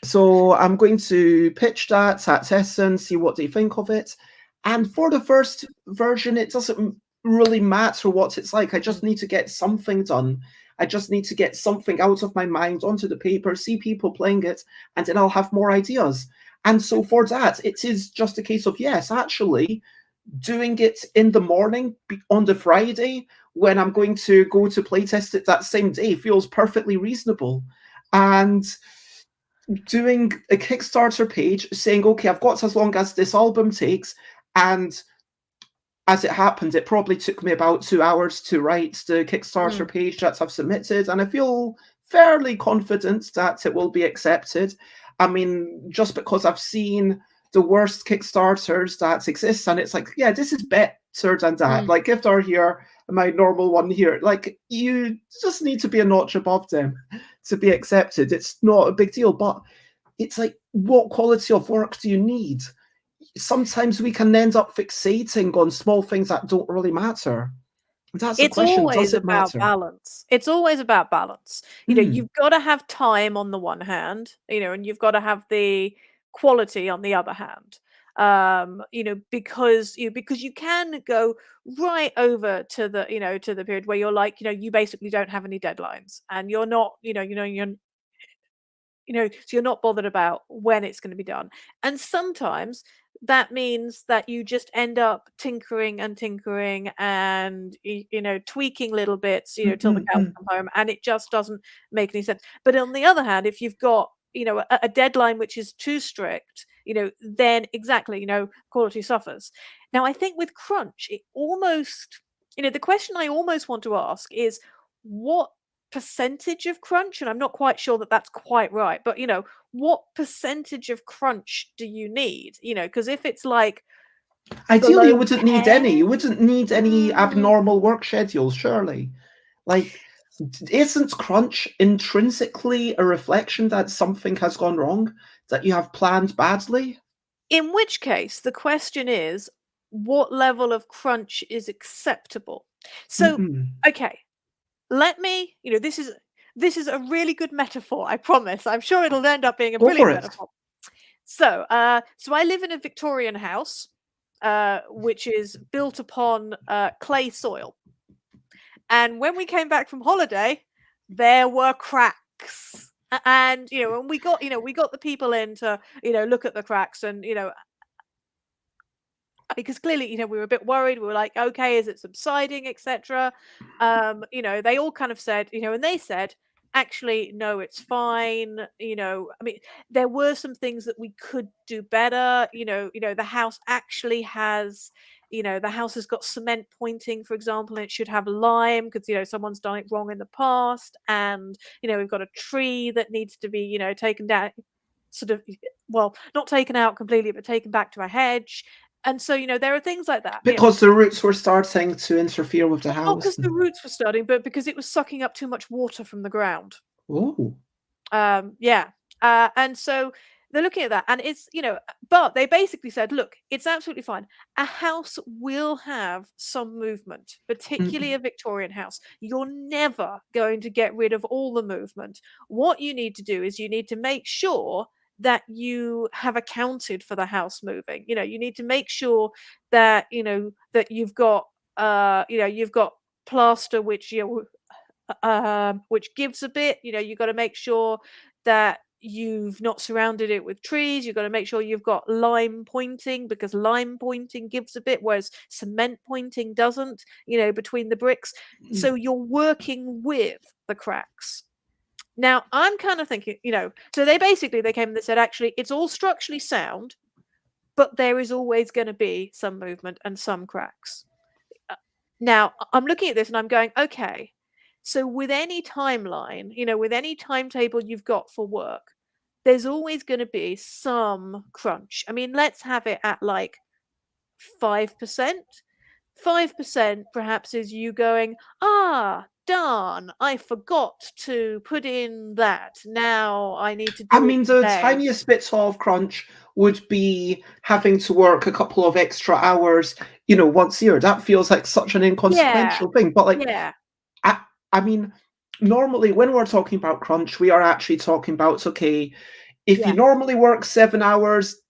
Speaker 1: so I'm going to pitch that at Essen, see what they think of it. And for the first version, it doesn't really matter what it's like. I just need to get something done. I just need to get something out of my mind onto the paper, see people playing it, and then I'll have more ideas. And so for that, it is just a case of, yes, actually, doing it in the morning on the Friday when I'm going to go to playtest it that same day feels perfectly reasonable. And doing a Kickstarter page saying, okay, I've got as long as this album takes, and as it happened, it probably took me about 2 hours to write the Kickstarter page that I've submitted, and I feel fairly confident that it will be accepted. I mean, just because I've seen the worst Kickstarters that exist, and it's like, yeah, this is better than that. Like, if they're here, my normal one here, like, you just need to be a notch above them to be accepted. It's not a big deal, but it's like, what quality of work do you need? Sometimes we can end up fixating on small things that don't really matter. That's the
Speaker 2: It's
Speaker 1: question. Does
Speaker 2: always
Speaker 1: it
Speaker 2: about
Speaker 1: matter?
Speaker 2: balance. It's always about balance. You know, you've got to have time on the one hand, and you've got to have the quality on the other hand. Because you can go right over to the period where you're like, you basically don't have any deadlines, and you're not, so you're not bothered about when it's going to be done. And sometimes that means that you just end up tinkering and tinkering and tweaking little bits, till the cows come home, and it just doesn't make any sense. But on the other hand, if you've got a deadline which is too strict, then exactly, quality suffers. Now, I think with crunch, it almost, the question I almost want to ask is, what percentage of crunch, and I'm not quite sure that that's quite right, but what percentage of crunch do you need? Because if it's like
Speaker 1: Ideally, you
Speaker 2: below
Speaker 1: wouldn't need
Speaker 2: 10,
Speaker 1: any. You wouldn't need any abnormal work schedules, surely. Like, isn't crunch intrinsically a reflection that something has gone wrong, that you have planned badly?
Speaker 2: in which case the question is, what level of crunch is acceptable? So, okay, let me, this is a really good metaphor, I promise. I'm sure it'll end up being a
Speaker 1: Go for
Speaker 2: brilliant
Speaker 1: it.
Speaker 2: metaphor. So, so I live in a Victorian house, which is built upon clay soil. And when we came back from holiday, there were cracks. And and we got the people in to look at the cracks, and because clearly we were a bit worried. We were like, okay, is it subsiding, etc. They all kind of said, and they said, actually, no, it's fine. I mean, there were some things that we could do better. The house actually has, the house has got cement pointing, for example, and it should have lime because someone's done it wrong in the past. And we've got a tree that needs to be taken down, sort of, well, not taken out completely, but taken back to a hedge. And so, there are things like that.
Speaker 1: Because the roots were starting to interfere with the
Speaker 2: Not
Speaker 1: house.
Speaker 2: because the roots were starting, but because it was sucking up too much water from the ground.
Speaker 1: Oh.
Speaker 2: Yeah. And so they're looking at that, and it's, but they basically said, look, it's absolutely fine. A house will have some movement, particularly a Victorian house. You're never going to get rid of all the movement. What you need to do is you need to make sure that you have accounted for the house moving. You need to make sure that, that you've got, you've got plaster, which, which gives a bit. You've got to make sure that you've not surrounded it with trees. You've got to make sure you've got lime pointing, because lime pointing gives a bit, whereas cement pointing doesn't, between the bricks. So you're working with the cracks. Now, I'm kind of thinking, so they came and they said, actually, it's all structurally sound, but there is always going to be some movement and some cracks. Now, I'm looking at this and I'm going, okay, so with any timeline, with any timetable you've got for work, there's always going to be some crunch. I mean, let's have it at like 5%. 5% perhaps is you going, darn, I forgot to put in that. Now I need to do
Speaker 1: I mean, the
Speaker 2: today.
Speaker 1: tiniest bits of crunch would be having to work a couple of extra hours, once a year. That feels like such an inconsequential thing. But like,
Speaker 2: Yeah.
Speaker 1: I mean, normally when we're talking about crunch, we are actually talking about, okay, if you
Speaker 2: Yeah.
Speaker 1: normally work 7 hours,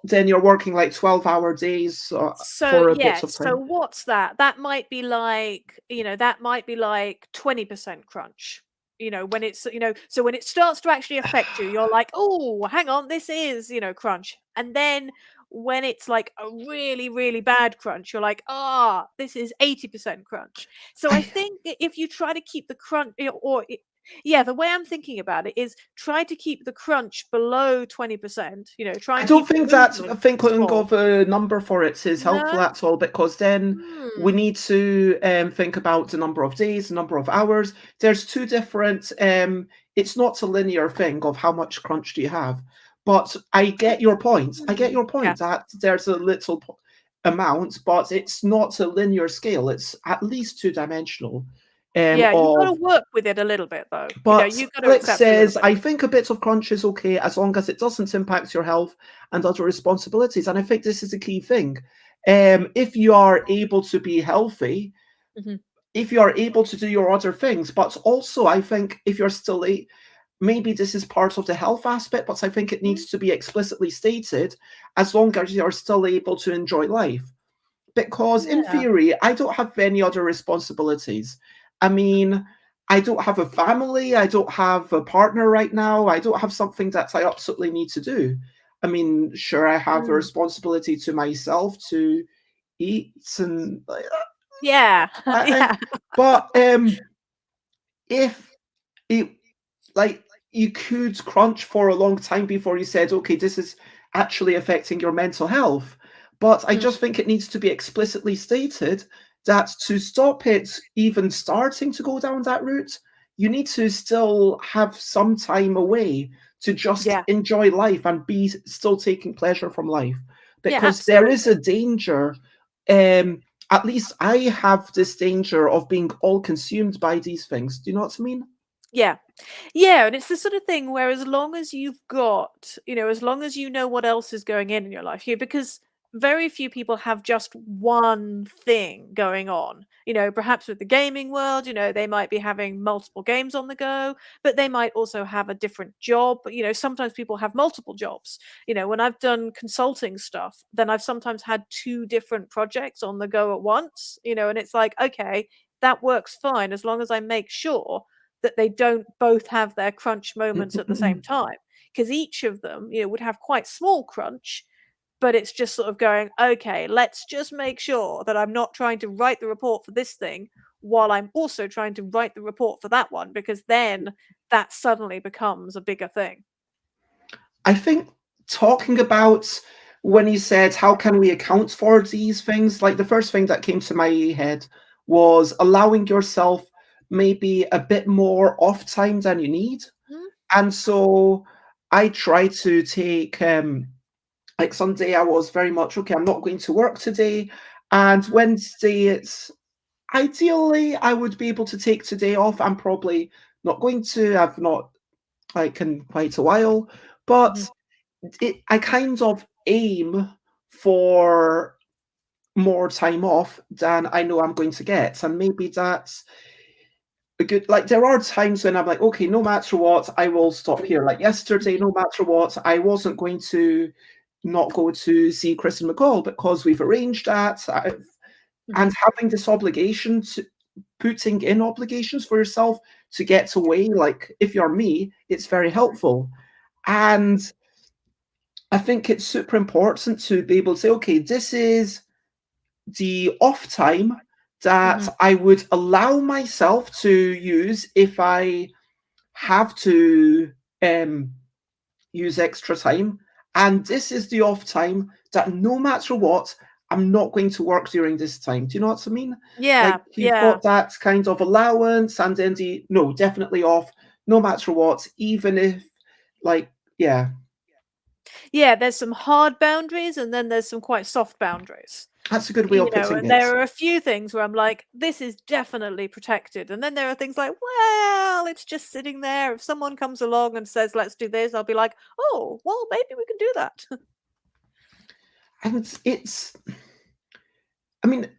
Speaker 1: then you're working like 12-hour days
Speaker 2: So
Speaker 1: for a bit
Speaker 2: yeah,
Speaker 1: of
Speaker 2: so
Speaker 1: time.
Speaker 2: what's that? That might be like, that might be like 20% crunch. When it's, so when it starts to actually affect you, you're like, oh, hang on, this is, crunch. And then when it's like a really, really bad crunch, you're like, ah, this is 80% crunch. So I
Speaker 1: I,
Speaker 2: think if you try to keep the crunch, yeah, the way I'm thinking about it is try to keep the crunch below 20%, try
Speaker 1: I
Speaker 2: and
Speaker 1: don't
Speaker 2: keep the
Speaker 1: think that
Speaker 2: movement
Speaker 1: thinking
Speaker 2: small.
Speaker 1: of a number for it is helpful
Speaker 2: No?
Speaker 1: at all, because then we
Speaker 2: Hmm.
Speaker 1: need to think about the number of days, the number of hours. There's two different. It's not a linear thing of how much crunch do you have, but I get your point. I get your
Speaker 2: Yeah.
Speaker 1: point that there's a little amount, but it's not a linear scale. It's at least two-dimensional.
Speaker 2: Yeah, you've gotta
Speaker 1: Of
Speaker 2: work with it a little bit, though.
Speaker 1: But
Speaker 2: You've got to
Speaker 1: Alex
Speaker 2: accept a little
Speaker 1: says,
Speaker 2: bit.
Speaker 1: I think a bit of crunch is okay as long as it doesn't impact your health and other responsibilities. And I think this is a key thing. If you are able to be healthy,
Speaker 2: Mhm.
Speaker 1: if you are able to do your other things, but also I think if you're still maybe this is part of the health aspect, but I think it
Speaker 2: Mhm.
Speaker 1: needs to be explicitly stated as long as you're still able to enjoy life. Because in
Speaker 2: Yeah.
Speaker 1: theory, I don't have any other responsibilities. I mean, I don't have a family, I don't have a partner right now, I don't have something that I absolutely need to do. I mean, sure, I have a
Speaker 2: Mm.
Speaker 1: responsibility to myself to eat and
Speaker 2: Yeah.
Speaker 1: I
Speaker 2: Yeah.
Speaker 1: but if it like you could crunch for a long time before you said, okay, this is actually affecting your mental health. But I
Speaker 2: Mm.
Speaker 1: just think it needs to be explicitly stated that to stop it even starting to go down that route, you need to still have some time away to just
Speaker 2: Yeah.
Speaker 1: enjoy life and be still taking pleasure from life.
Speaker 2: Yeah,
Speaker 1: Because there is
Speaker 2: absolutely.
Speaker 1: a danger. Um, at least I have this danger of being all consumed by these things. Do you know what I mean?
Speaker 2: Yeah. Yeah, and it's the sort of thing where as long as you've got, as long as you know what else is going in your life here, because very few people have just one thing going on. Perhaps with the gaming world, they might be having multiple games on the go, but they might also have a different job. Sometimes people have multiple jobs. When I've done consulting stuff, then I've sometimes had two different projects on the go at once, and it's like, okay, that works fine as long as I make sure that they don't both have their crunch moments at the same time. Because each of them, would have quite small crunch, but it's just sort of going, okay, let's just make sure that I'm not trying to write the report for this thing while I'm also trying to write the report for that one, because then that suddenly becomes a bigger thing.
Speaker 1: I think talking about when you said how can we account for these things, like the first thing that came to my head was allowing yourself maybe a bit more off time than you need.
Speaker 2: Mhm.
Speaker 1: And so I try to take like Sunday I was very much okay, I'm not going to work today. And Wednesday it's ideally I would be able to take today off. I'm probably not going to. I've not like in quite a while.
Speaker 2: Mhm.
Speaker 1: But I kind of aim for more time off than I know I'm going to get. And maybe that's a good, like, there are times when I'm like, okay, no matter what, I will stop here. Like yesterday,
Speaker 2: Mhm.
Speaker 1: no matter what, I wasn't going to not go to see Kristen McCall because we've arranged that.
Speaker 2: Mhm.
Speaker 1: And having this obligation to putting in obligations for yourself to get away, like if you're me, it's very helpful. And I think it's super important to be able to say, okay, this is the off time that
Speaker 2: Mhm.
Speaker 1: I would allow myself to use if I have to use extra time. And this is the off time that no matter what, I'm not going to work during this time. Do you know what I mean? Like
Speaker 2: Yeah,
Speaker 1: you've
Speaker 2: yeah.
Speaker 1: got that kind of allowance and then the no, definitely off, no matter what, even if like, yeah,
Speaker 2: Yeah, there's some hard boundaries and then there's some quite soft boundaries.
Speaker 1: that's a good way of putting
Speaker 2: And
Speaker 1: it.
Speaker 2: there are a few things where I'm like, this is definitely protected. And then there are things like, well, it's just sitting there. If someone comes along and says, let's do this, I'll be like, oh, well, maybe we can do that.
Speaker 1: And it's I mean,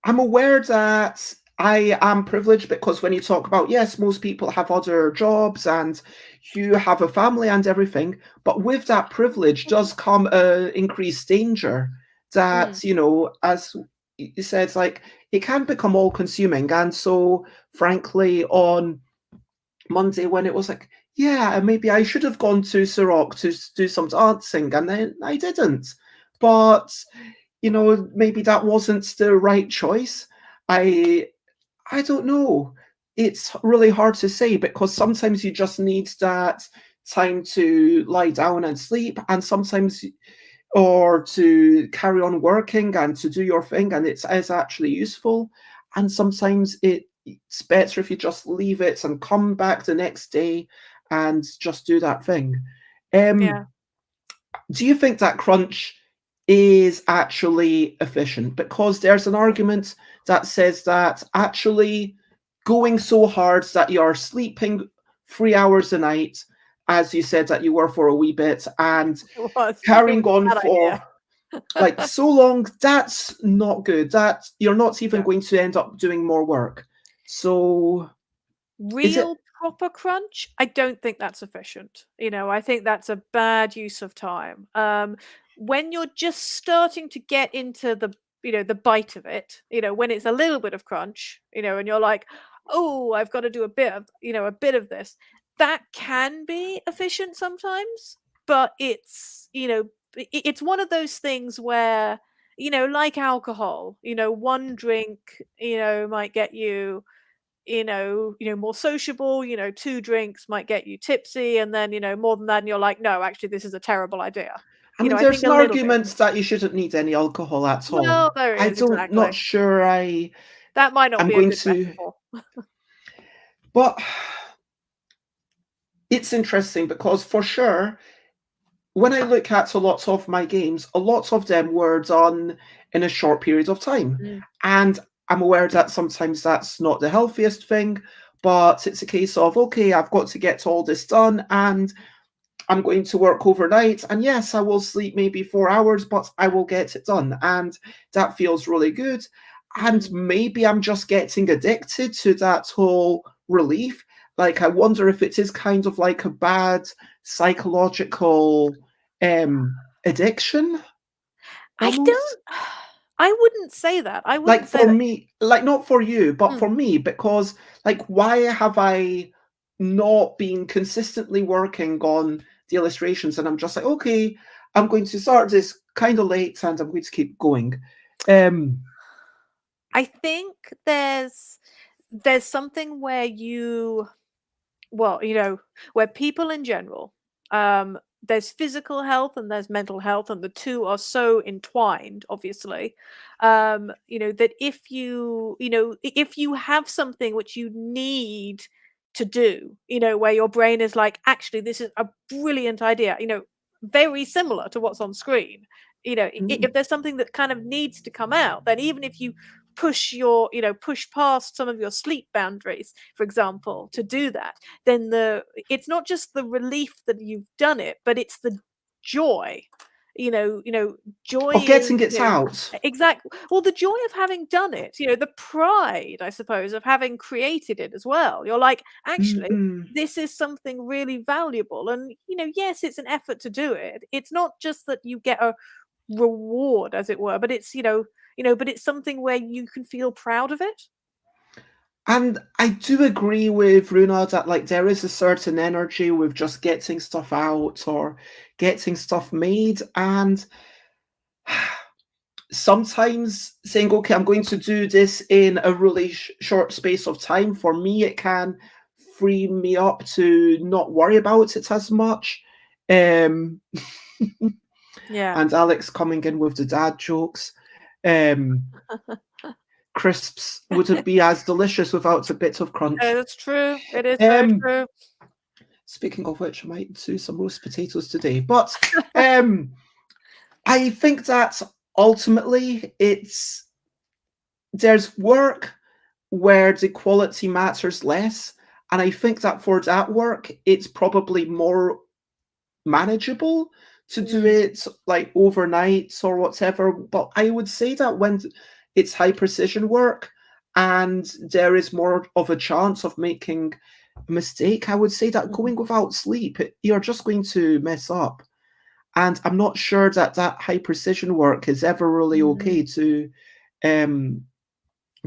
Speaker 1: I'm aware that I am privileged because when you talk about, yes, most people have other jobs and you have a family and everything, but with that privilege does come increased danger that, as you said, like it can become all consuming. And so, frankly, on Monday when it was like, yeah, maybe I should have gone to Ciroc to do some dancing, and then I didn't. But, maybe that wasn't the right choice. I don't know. It's really hard to say because sometimes you just need that time to lie down and sleep, and sometimes, or to carry on working and to do your thing, and it's actually useful. And sometimes it's better if you just leave it and come back the next day and just do that thing.
Speaker 2: Yeah.
Speaker 1: Do you think that crunch is actually efficient? Because there's an argument that says that actually going so hard that you're sleeping 3 hours a night, as you said that you were for a wee bit, and
Speaker 2: It was
Speaker 1: carrying
Speaker 2: a
Speaker 1: on
Speaker 2: bad
Speaker 1: for
Speaker 2: idea.
Speaker 1: like so long, that's not good. That you're not even
Speaker 2: Yeah.
Speaker 1: going to end up doing more work. So is it?
Speaker 2: Real proper crunch, I don't think that's efficient. I think that's a bad use of time. When you're just starting to get into the bite of it, when it's a little bit of crunch, and you're like, oh, I've got to do a bit of this, that can be efficient sometimes, but it's one of those things where, like alcohol, one drink, might get you more sociable, two drinks might get you tipsy, and then, more than that, and you're like, no, actually, this is a terrible idea.
Speaker 1: I mean,
Speaker 2: I
Speaker 1: there's
Speaker 2: think
Speaker 1: an
Speaker 2: a little bit.
Speaker 1: argument that you shouldn't need any alcohol at all.
Speaker 2: Well, there
Speaker 1: I
Speaker 2: is,
Speaker 1: don't, not
Speaker 2: exactly.
Speaker 1: sure
Speaker 2: That might not
Speaker 1: I'm
Speaker 2: be a
Speaker 1: going
Speaker 2: good
Speaker 1: to,
Speaker 2: metaphor.
Speaker 1: but it's interesting because for sure, when I look at a lot of my games, a lot of them were done in a short period of time.
Speaker 2: Mm.
Speaker 1: And I'm aware that sometimes that's not the healthiest thing, but it's a case of, okay, I've got to get all this done and I'm going to work overnight. And yes, I will sleep maybe 4 hours, but I will get it done. And that feels really good. And
Speaker 2: Mm.
Speaker 1: maybe I'm just getting addicted to that whole relief. Like, I wonder if it is kind of like a bad psychological addiction
Speaker 2: I
Speaker 1: almost.
Speaker 2: don't. I wouldn't say that. I
Speaker 1: Like
Speaker 2: wouldn't say
Speaker 1: for
Speaker 2: that.
Speaker 1: me, like not for you, but
Speaker 2: Mm.
Speaker 1: for me, because like why have I not been consistently working on the illustrations? And I'm just like, okay, I'm going to start this kind of late and I'm going to keep going.
Speaker 2: I think there's something where well, where people in general, there's physical health and there's mental health, and the two are so entwined, obviously, that if you have something which you need to do, where your brain is like, actually, this is a brilliant idea, very similar to what's on screen. If there's something that kind of needs to come out, then even if you push past some of your sleep boundaries, for example, to do that, then it's not just the relief that you've done it, but it's the joy. Joy
Speaker 1: Of
Speaker 2: is,
Speaker 1: getting it out.
Speaker 2: exactly, well, the joy of having done it, the pride, I suppose, of having created it as well. You're like, actually,
Speaker 1: Mm-mm.
Speaker 2: this is something really valuable, and yes, it's an effort to do it. It's not just that you get a reward, as it were, but but it's something where you can feel proud of it.
Speaker 1: And I do agree with Runa that like there is a certain energy with just getting stuff out or getting stuff made, and sometimes saying, okay, I'm going to do this in a really short space of time, for me, it can free me up to not worry about it as much. Um,
Speaker 2: Yeah.
Speaker 1: and Alex coming in with the dad jokes. Um, Crisps wouldn't be as delicious without a bit of crunch.
Speaker 2: It's true. It is very
Speaker 1: Um,
Speaker 2: true.
Speaker 1: Speaking of which, I might do some roast potatoes today. But I think that ultimately there's work where the quality matters less. And I think that for that work, it's probably more manageable to do
Speaker 2: Mm.
Speaker 1: it like overnight or whatever. But I would say that when it's high precision work, and there is more of a chance of making a mistake. I would say that going without sleep, you're just going to mess up. And I'm not sure that high precision work is ever really okay to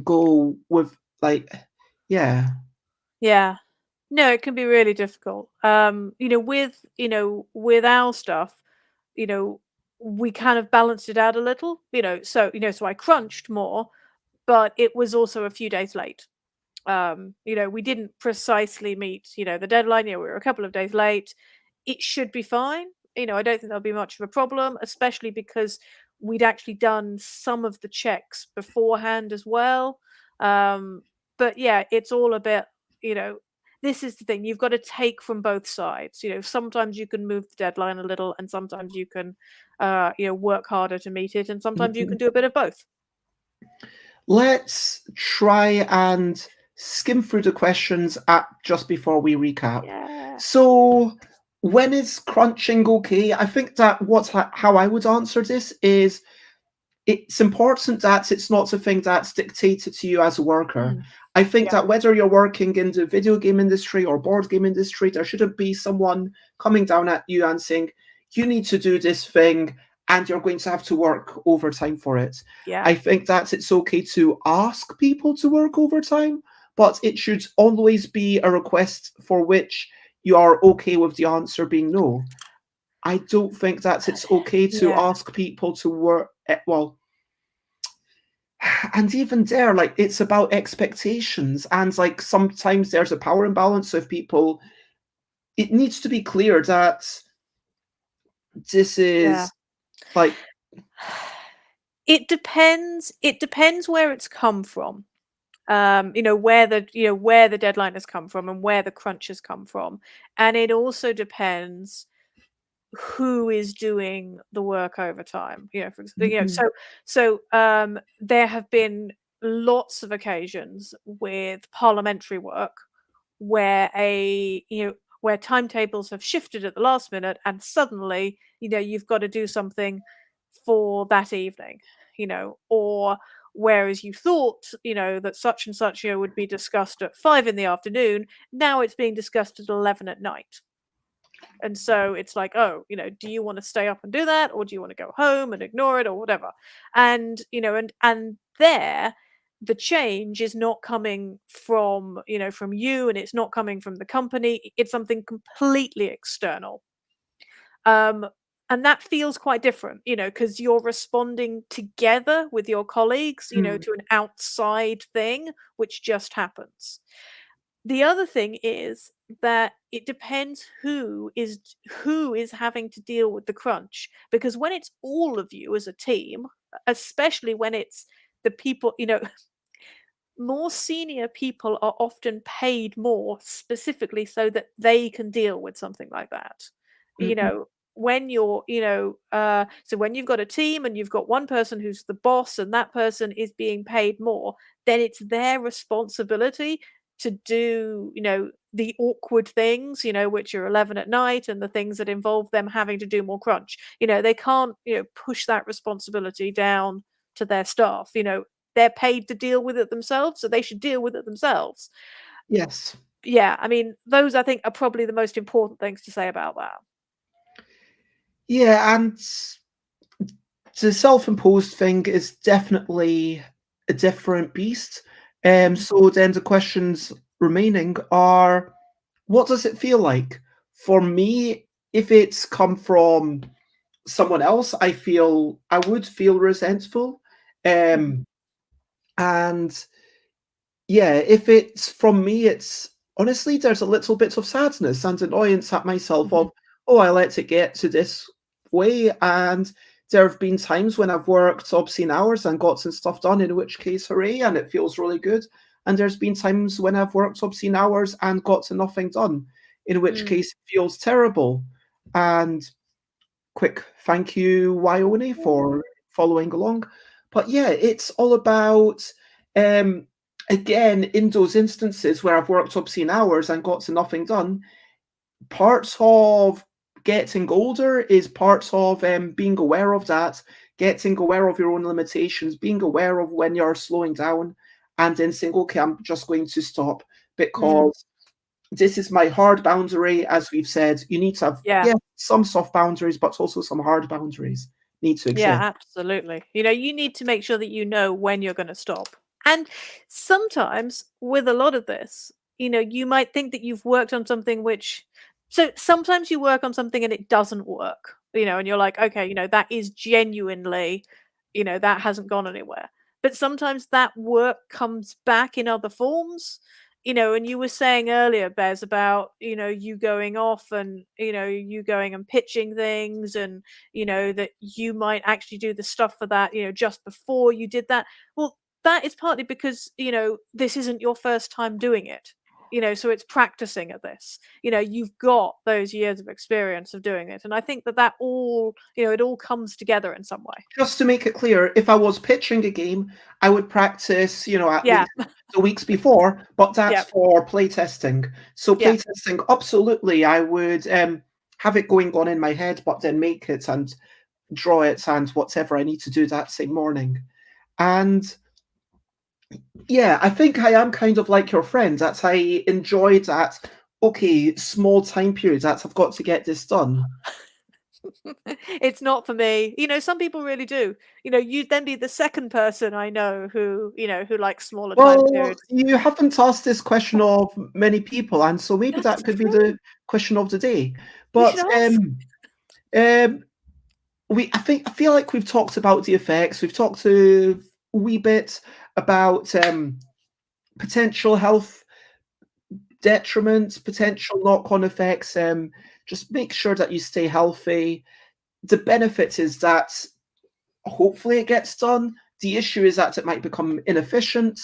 Speaker 1: go with, like, yeah.
Speaker 2: Yeah. No, it can be really difficult. With our stuff, we kind of balanced it out a little, so I crunched more, but it was also a few days late. We didn't precisely meet, the deadline. We were a couple of days late. It should be fine. I don't think there'll be much of a problem, especially because we'd actually done some of the checks beforehand as well. But yeah, it's all a bit, you know, this is the thing. You've got to take from both sides. Sometimes you can move the deadline a little, and sometimes you can, work harder to meet it, and sometimes you can do a bit of both.
Speaker 1: Let's try and skim through the questions just before we recap.
Speaker 2: Yeah.
Speaker 1: So, when is crunching okay? I think that how I would answer this is, it's important that it's not a thing that's dictated to you as a worker. I think that whether you're working in the video game industry or board game industry, there shouldn't be someone coming down at you and saying, you need to do this thing and you're going to have to work overtime for it.
Speaker 2: Yeah.
Speaker 1: I think that it's okay to ask people to work overtime, but it should always be a request for which you are okay with the answer being no. I don't think that it's okay to ask people to work, well, and even there, like, it's about expectations, and like sometimes there's a power imbalance of people. It needs to be clear that this is like,
Speaker 2: it depends where it's come from. Where the deadline has come from and where the crunch has come from, and it also depends who is doing the work overtime. There have been lots of occasions with parliamentary work where where timetables have shifted at the last minute, and suddenly you've got to do something for that evening, or whereas you thought that such and such would be discussed at 5 in the afternoon, now it's being discussed at 11 at night. And so it's like, oh, do you want to stay up and do that, or do you want to go home and ignore it, or whatever? And and there, the change is not coming from from you, and it's not coming from the company. It's something completely external. And that feels quite different, because you're responding together with your colleagues, to an outside thing which just happens. The other thing is that it depends who is having to deal with the crunch, because when it's all of you as a team, especially when it's the people, more senior people are often paid more specifically so that they can deal with something like that. When you're, so when you've got a team and you've got one person who's the boss and that person is being paid more, then it's their responsibility to do, the awkward things, which are 11 at night, and the things that involve them having to do more crunch. They can't, push that responsibility down to their staff. They're paid to deal with it themselves, so they should deal with it themselves.
Speaker 1: yes.
Speaker 2: Yeah, I mean, those I think are probably the most important things to say about that.
Speaker 1: Yeah, and the self-imposed thing is definitely a different beast. So then the questions remaining are, what does it feel like? For me, if it's come from someone else, I would feel resentful. And yeah, if it's from me, it's honestly, there's a little bit of sadness and annoyance at myself of, oh, I let it get to this way. And there have been times when I've worked obscene hours and got some stuff done, in which case, hooray, and it feels really good. And there's been times when I've worked obscene hours and got to nothing done, in which case it feels terrible. And quick thank you, Wyone, for following along. But yeah, it's all about, again, in those instances where I've worked obscene hours and got to nothing done, parts of getting older is parts of being aware of that, getting aware of your own limitations, being aware of when you're slowing down, and then saying, okay, I'm just going to stop because this is my hard boundary. As we've said, you need to have some soft boundaries, but also some hard boundaries need to exist.
Speaker 2: Yeah, absolutely. You need to make sure that you know when you're going to stop. And sometimes with a lot of this, you might think that you've worked on something so sometimes you work on something and it doesn't work, and you're like, okay, that is genuinely, that hasn't gone anywhere. But sometimes that work comes back in other forms, and you were saying earlier, Bez, about, you going off and, you going and pitching things and, that you might actually do the stuff for that, just before you did that. Well, that is partly because, this isn't your first time doing it. So it's practicing at this. You've got those years of experience of doing it. And I think that all, it all comes together in some way.
Speaker 1: Just to make it clear, if I was pitching a game, I would practice, at least the weeks before, but that's for playtesting. So playtesting, absolutely, I would have it going on in my head, but then make it and draw it and whatever I need to do that same morning. And yeah, I think I am kind of like your friend, that I enjoy that, okay, small time periods that I've got to get this done.
Speaker 2: It's not for me. Some people really do. You'd then be the second person I know who likes smaller time periods.
Speaker 1: You haven't asked this question of many people, and so maybe
Speaker 2: That's
Speaker 1: that could
Speaker 2: true.
Speaker 1: be the question of the day. But I feel like we've talked about the effects. We've talked a wee bit about potential health detriments, potential knock-on effects. Just make sure that you stay healthy. The benefit is that hopefully it gets done. The issue is that it might become inefficient,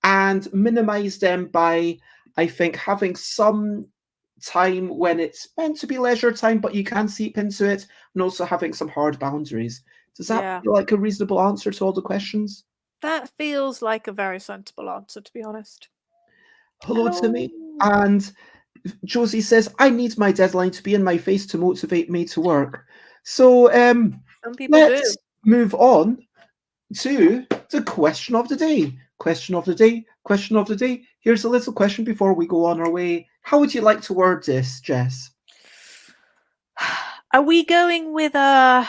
Speaker 1: and minimize them by, I think, having some time when it's meant to be leisure time, but you can seep into it, and also having some hard boundaries. Does that feel like a reasonable answer to all the questions?
Speaker 2: That feels like a very sensible answer, to be honest.
Speaker 1: Hello to me. And Josie says, I need my deadline to be in my face to motivate me to work. So
Speaker 2: some people
Speaker 1: let's move on to the question of the day. Question of the day, question of the day. Here's a little question before we go on our way. How would you like to word this, Jess?
Speaker 2: Are we going with a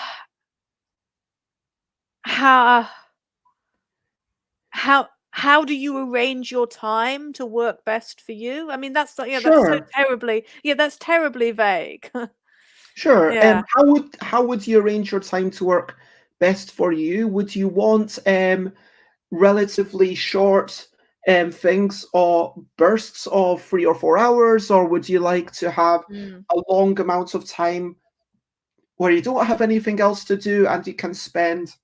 Speaker 2: how do you arrange your time to work best for you? I mean, that's that's so terribly that's terribly vague.
Speaker 1: Sure. How would you arrange your time to work best for you? Would you want relatively short things or bursts of 3 or 4 hours, or would you like to have a long amount of time where you don't have anything else to do and you can spend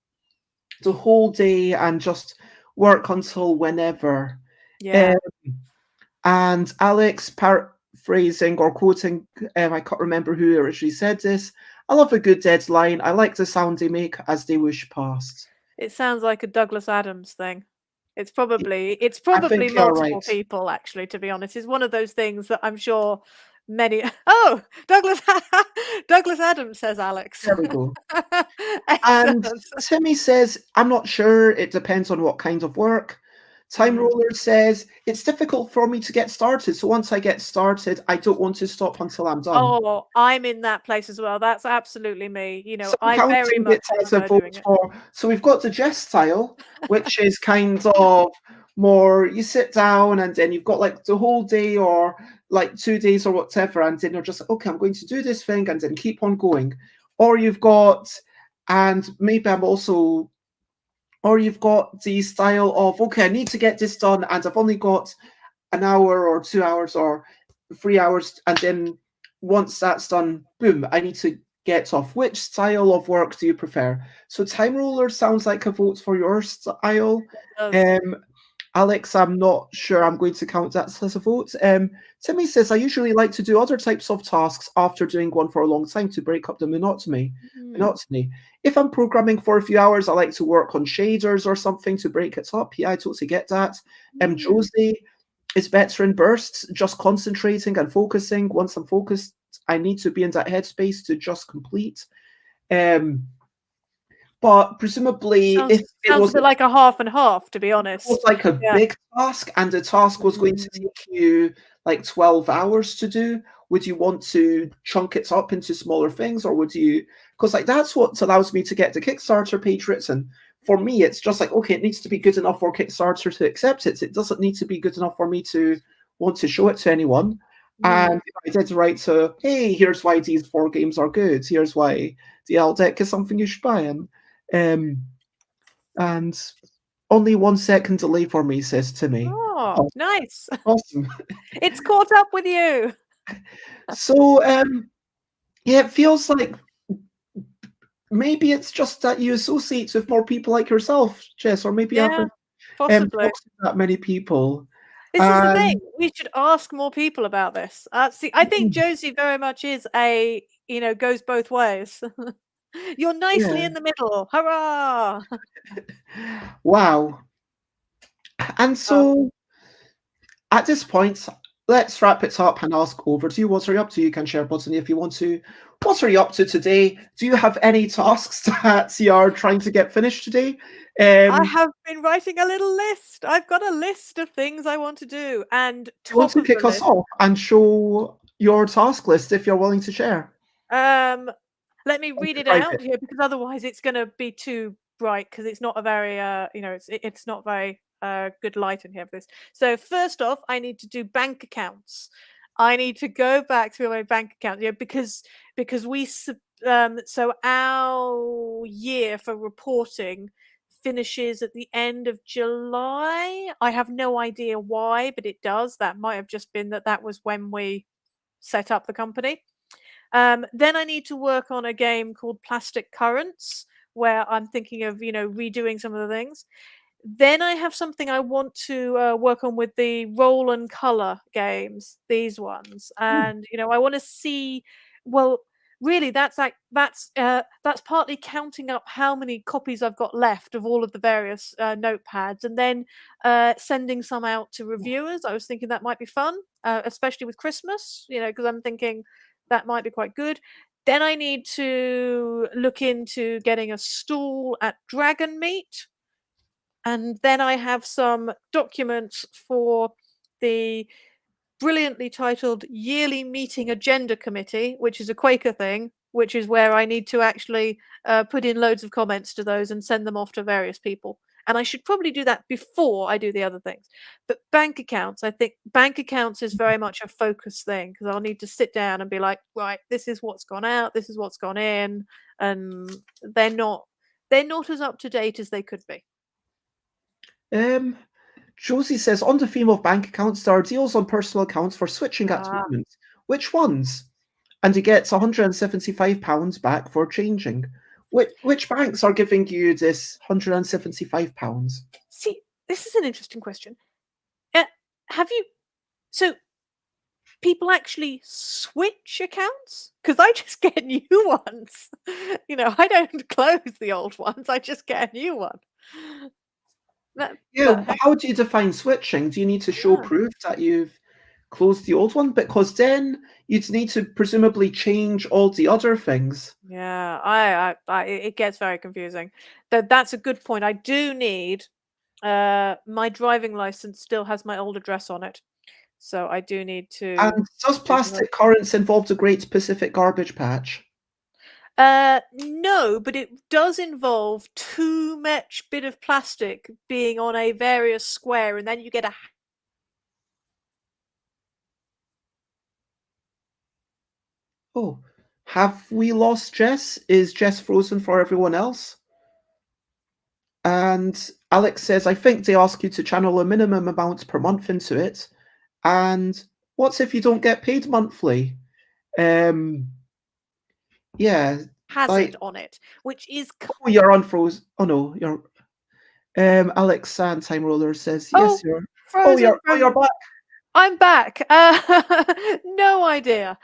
Speaker 1: the whole day and just work until whenever? And Alex, paraphrasing or quoting, I can't remember who originally said this, I love a good deadline. I like the sound they make as they whoosh past.
Speaker 2: It sounds like a Douglas Adams thing. It's probably multiple people, actually, to be honest. It's one of those things that I'm sure many Douglas Adams, says Alex.
Speaker 1: There we go. And Timmy says, I'm not sure, it depends on what kind of work. Time Roller says, it's difficult for me to get started, so once I get started, I don't want to stop until I'm done.
Speaker 2: Oh, I'm in that place as well. That's absolutely me. I very much
Speaker 1: vote for. So we've got the Jess style, which is kind of more, you sit down and then you've got like the whole day or like 2 days or whatever, and then you're just like, okay, I'm going to do this thing and then keep on going. Or you've got, and maybe I'm also, or you've got the style of, okay, I need to get this done and I've only got an hour or 2 hours or 3 hours, and then once that's done, boom, I need to get off. Which style of work do you prefer? So Time Roller sounds like a vote for your style. Alex, I'm not sure I'm going to count that as a vote. Timmy says, I usually like to do other types of tasks after doing one for a long time to break up the monotony. If I'm programming for a few hours, I like to work on shaders or something to break it up. Yeah, I totally get that. Josie is better in bursts, just concentrating and focusing. Once I'm focused, I need to be in that headspace to just complete. But presumably, if it
Speaker 2: Sounds a
Speaker 1: was
Speaker 2: bit like a half and half, to be honest.
Speaker 1: like a
Speaker 2: Yeah.
Speaker 1: big task, and the task was going to take you like 12 hours to do, would you want to chunk it up into smaller things, or would you? Because like that's what allows me to get the Kickstarter page written. For me, it's just like, okay, it needs to be good enough for Kickstarter to accept it. It doesn't need to be good enough for me to want to show it to anyone. And if I did write to, hey, here's why these 4 games are good. Here's why the L deck is something you should buy in. And only 1 second delay for me, says Timmy.
Speaker 2: Oh, nice.
Speaker 1: Awesome.
Speaker 2: It's caught up with you.
Speaker 1: So, yeah, it feels like maybe it's just that you associate with more people like yourself, Jess, or maybe
Speaker 2: Yeah,
Speaker 1: haven't
Speaker 2: possibly.
Speaker 1: talked to that many people.
Speaker 2: This is the thing. We should ask more people about this. See, I think Josie very much is goes both ways. You're nicely
Speaker 1: Yeah.
Speaker 2: in the middle. Hurrah!
Speaker 1: Wow. And so, at this point, let's wrap it up and ask over to you. What are you up to? You can share button if you want to. What are you up to today? Do you have any tasks that you are trying to get finished today?
Speaker 2: I have been writing a little list. I've got a list of things I want to do, and
Speaker 1: Do you want
Speaker 2: top
Speaker 1: to
Speaker 2: of the
Speaker 1: kick us
Speaker 2: list.
Speaker 1: off and show your task list if you're willing to share?
Speaker 2: Let me read it
Speaker 1: private.
Speaker 2: out here because otherwise it's going to be too bright because it's not a very it's not very good light in here for this. So first off, I need to do bank accounts. I need to go back through my bank account, because so our year for reporting finishes at the end of July. I have no idea why, but it does. That might have just been that was when we set up the company. Then I need to work on a game called Plastic Currents, where I'm thinking of redoing some of the things. Then I have something I want to work on with the roll and color games, these ones, and I want to see. Well, really, that's partly counting up how many copies I've got left of all of the various notepads, and then sending some out to reviewers. I was thinking that might be fun, especially with Christmas, because I'm thinking that might be quite good. Then I need to look into getting a stall at Dragon Meat. And then I have some documents for the brilliantly titled Yearly Meeting Agenda Committee, which is a Quaker thing, which is where I need to actually put in loads of comments to those and send them off to various people. And I should probably do that before I do the other things. But bank accounts, I think bank accounts is very much a focus thing, because I'll need to sit down and be like, right, this is what's gone out, this is what's gone in, and they're not as up to date as they could be.
Speaker 1: Josie says, on the theme of bank accounts, there are deals on personal accounts for switching at the moment. Which ones? And he gets £175 back for changing. Which banks are giving you this £175?
Speaker 2: See, this is an interesting question. Have you... So, people actually switch accounts? Because I just get new ones. I don't close the old ones. I just get a new one.
Speaker 1: How do you define switching? Do you need to show proof that you've closed the old one? Because then you'd need to presumably change all the other things.
Speaker 2: Yeah, it gets very confusing. That's a good point. I do need my driving license still has my old address on it, so I do need to.
Speaker 1: And does Plastic Currents involve the Great Pacific Garbage Patch?
Speaker 2: No, but it does involve too much bit of plastic being on a various square, and then you get a...
Speaker 1: Oh, have we lost Jess? Is Jess frozen for everyone else? And Alex says, I think they ask you to channel a minimum amount per month into it. And what's if you don't get paid monthly? Yeah.
Speaker 2: Hazard on it, which is...
Speaker 1: Oh, you're unfrozen. Oh no, you're... Alex Sand Time Roller says, yes, you're...
Speaker 2: Frozen.
Speaker 1: You're back.
Speaker 2: I'm back. No idea.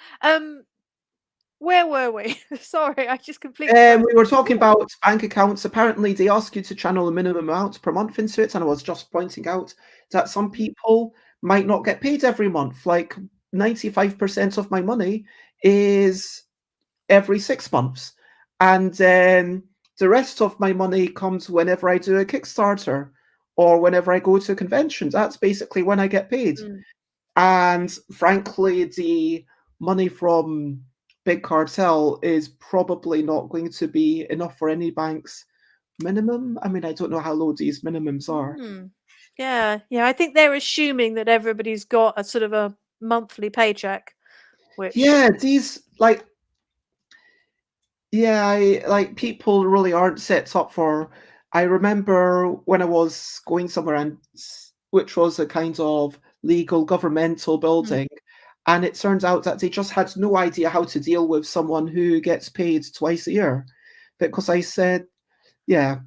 Speaker 2: Where were we? Sorry, I just completely...
Speaker 1: We were talking about bank accounts. Apparently, they ask you to channel a minimum amount per month into it, and I was just pointing out that some people might not get paid every month. Like 95% of my money is every 6 months, and then the rest of my money comes whenever I do a Kickstarter or whenever I go to conventions. That's basically when I get paid.
Speaker 2: Mm.
Speaker 1: And frankly, the money from Big Cartel is probably not going to be enough for any bank's minimum. I mean, I don't know how low these minimums are.
Speaker 2: Mm. Yeah, I think they're assuming that everybody's got a sort of a monthly paycheck, which
Speaker 1: Yeah, these people really aren't set up for. I remember when I was going somewhere and which was a kind of legal governmental building, and it turns out that they just had no idea how to deal with someone who gets paid twice a year, because I said, yeah,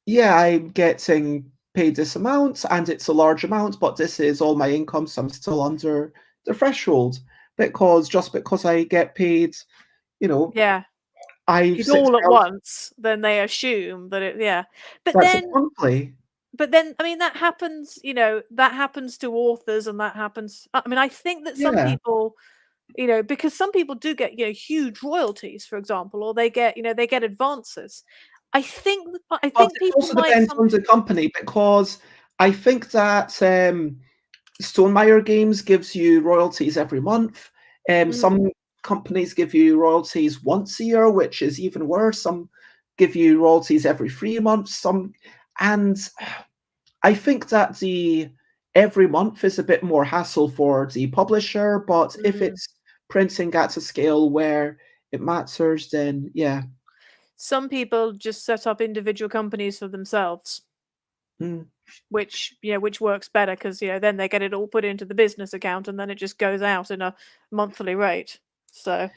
Speaker 1: I'm getting paid this amount and it's a large amount, but this is all my income, so I'm still under the threshold, because I get paid,
Speaker 2: yeah,
Speaker 1: I've
Speaker 2: it's all at
Speaker 1: 6 hours.
Speaker 2: once, then they assume that but
Speaker 1: That's
Speaker 2: then
Speaker 1: exactly.
Speaker 2: I mean, that happens, that happens to authors, and that happens, I mean, I think that some
Speaker 1: Yeah,
Speaker 2: people, because some people do get, huge royalties, for example, or they get, they get advances. I
Speaker 1: but
Speaker 2: think
Speaker 1: it
Speaker 2: people
Speaker 1: also
Speaker 2: might
Speaker 1: depends on the company, because I think that Stonemaier Games gives you royalties every month.
Speaker 2: Mm,
Speaker 1: Some companies give you royalties once a year, which is even worse. Some give you royalties every 3 months. And I think that the every month is a bit more hassle for the publisher, but if
Speaker 2: mm.
Speaker 1: it's printing at a scale where it matters, then yeah.
Speaker 2: Some people just set up individual companies for themselves,
Speaker 1: Mm.
Speaker 2: which works better because then they get it all put into the business account, and then it just goes out in a monthly rate. So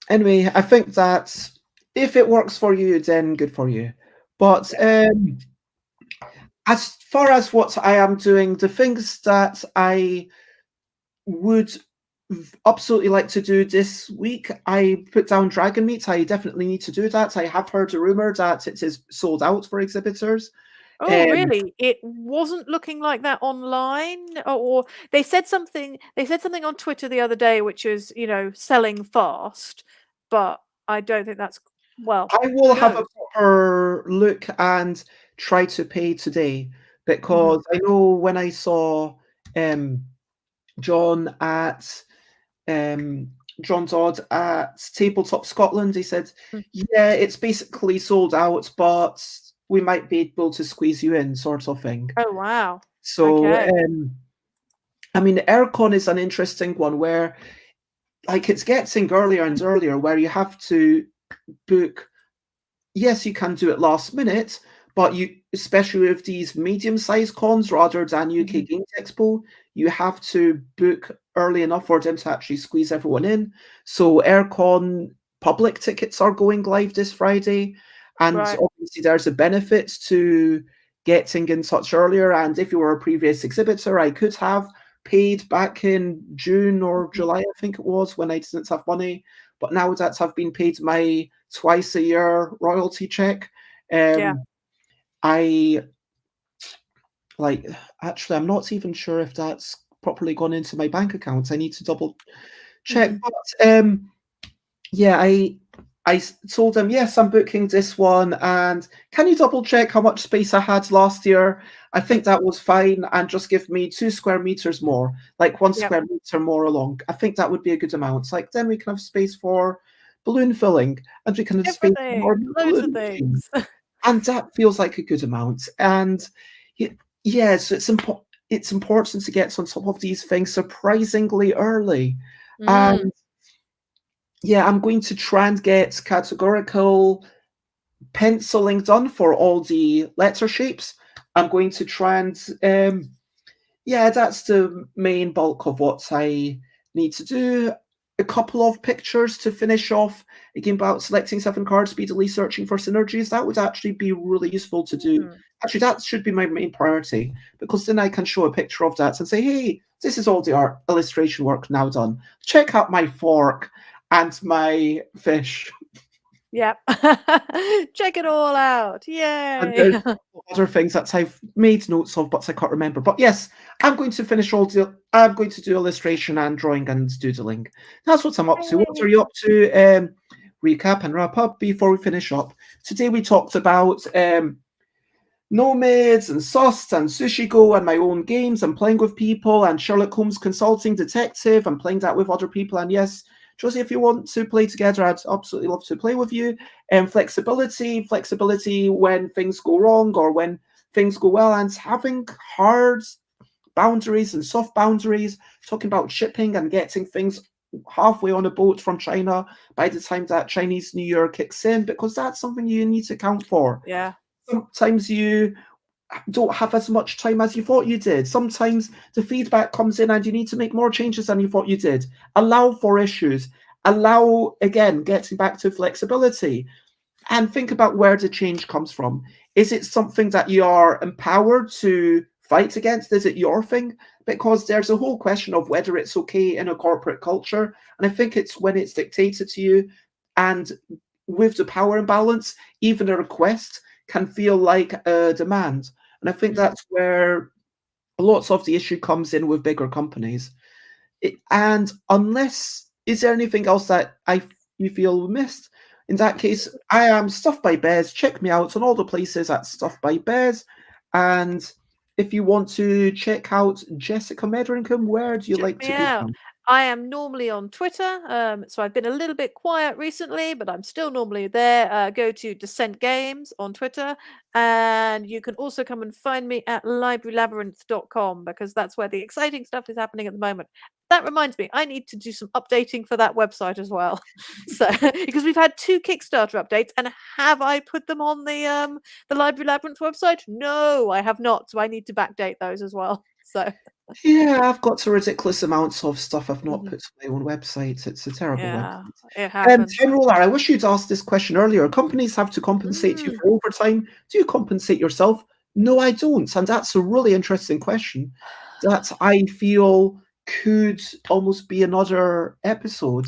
Speaker 1: Anyway, I think that if it works for you, then good for you. But as far as what I am doing, the things that I would absolutely like to do this week, I put down Dragon Meat. I definitely need to do that. I have heard a rumor that it is sold out for exhibitors.
Speaker 2: oh,
Speaker 1: Um,
Speaker 2: really? It wasn't looking like that online, or they said something. They said something on Twitter the other day, which is selling fast, but I don't think that's well.
Speaker 1: I will
Speaker 2: Who
Speaker 1: have a
Speaker 2: knows?
Speaker 1: proper look and try to pay today,
Speaker 2: Mhm.
Speaker 1: because I know when I saw um, John at John Dodd at Tabletop Scotland, he said,
Speaker 2: Mm.
Speaker 1: "Yeah, it's basically sold out, but we might be able to squeeze you in," sort of thing.
Speaker 2: Oh, wow.
Speaker 1: So,
Speaker 2: Okay.
Speaker 1: I mean, Aircon is an interesting one where, like, it's getting earlier and earlier where you have to book. Yes, you can do it last minute, but especially with these medium-sized cons rather than UK
Speaker 2: Mhm.
Speaker 1: Games Expo, you have to book early enough for them to actually squeeze everyone in. So Aircon public tickets are going live this Friday, and
Speaker 2: Right.
Speaker 1: obviously there's a benefit to getting in touch earlier. And if you were a previous exhibitor, I could have paid back in June or
Speaker 2: Mhm.
Speaker 1: July, I think it was, when I didn't have money. But now that I've been paid my twice a year royalty check,
Speaker 2: Yeah.
Speaker 1: I like actually I'm not even sure if that's properly gone into my bank account. I need to double check.
Speaker 2: Mhm.
Speaker 1: But yeah, I told them, yes, I'm booking this one, and can you double check how much space I had last year? I think that was fine, and just give me 2 square meters more, like 1
Speaker 2: Yep.
Speaker 1: square meter more along. I think that would be a good amount. Like then we can have space for balloon filling, and we can have space for more
Speaker 2: Everything. Loads of
Speaker 1: balloon machines.
Speaker 2: things.
Speaker 1: And that feels like a good amount. And yeah, so it's important to get on top of these things surprisingly early.
Speaker 2: Mm.
Speaker 1: And yeah, I'm going to try and get categorical penciling done for all the letter shapes. I'm going to try and yeah, that's the main bulk of what I need to do. A couple of pictures to finish off. Again, about selecting 7 cards, speedily searching for synergies. That would actually be really useful to do.
Speaker 2: Mm.
Speaker 1: Actually, that should be my main priority, because then I can show a picture of that and say, hey, this is all the art illustration work now done. Check out my fork and my fish.
Speaker 2: Yep. Check it all out.
Speaker 1: And
Speaker 2: Yay.
Speaker 1: there's a couple other things that I've made notes of, but I can't remember. But yes, I'm going to finish I'm going to do illustration and drawing and doodling. That's what I'm up to. What are
Speaker 2: Yay.
Speaker 1: you up to? recap and wrap up before we finish up. Today we talked about Nomads and Sust and Sushi Go and my own games and playing with people and Sherlock Holmes Consulting Detective and playing that with other people. And yes, Josie, if you want to play together, I'd absolutely love to play with you. And flexibility when things go wrong or when things go well, and having hard boundaries and soft boundaries, talking about shipping and getting things halfway on a boat from China by the time that Chinese New Year kicks in, because that's something you need to account for.
Speaker 2: Yeah.
Speaker 1: Sometimes you don't have as much time as you thought you did. Sometimes the feedback comes in and you need to make more changes than you thought you did. Allow for issues. Allow, again, getting back to flexibility, and think about where the change comes from. Is it something that you are empowered to fight against? Is it your thing? Because there's a whole question of whether it's okay in a corporate culture. And I think it's when it's dictated to you, and with the power imbalance, even a request can feel like a demand. And I think that's where lots of the issue comes in with bigger companies. And unless, is there anything else that you feel we missed? In that case, I am Stuff by Bears. Check me out on all the places at Stuff by Bears. And if you want to check out Jessica Metheringham, where do you like to be found?
Speaker 2: I am normally on Twitter, so I've been a little bit quiet recently, but I'm still normally there. Go to Descent Games on Twitter, and you can also come and find me at librarylabyrinth.com, because that's where the exciting stuff is happening at the moment. That reminds me, I need to do some updating for that website as well. So, because we've had 2 Kickstarter updates, and have I put them on the Library Labyrinth website? No, I have not. So I need to backdate those as well. So.
Speaker 1: Yeah, I've got some ridiculous amounts of stuff I've not put to my own website. It's a terrible
Speaker 2: Yeah,
Speaker 1: website.
Speaker 2: it happens.
Speaker 1: Tim Roller, I wish you'd asked this question earlier. Companies have to compensate you for overtime. Do you compensate yourself? No, I don't. And that's a really interesting question that I feel could almost be another episode.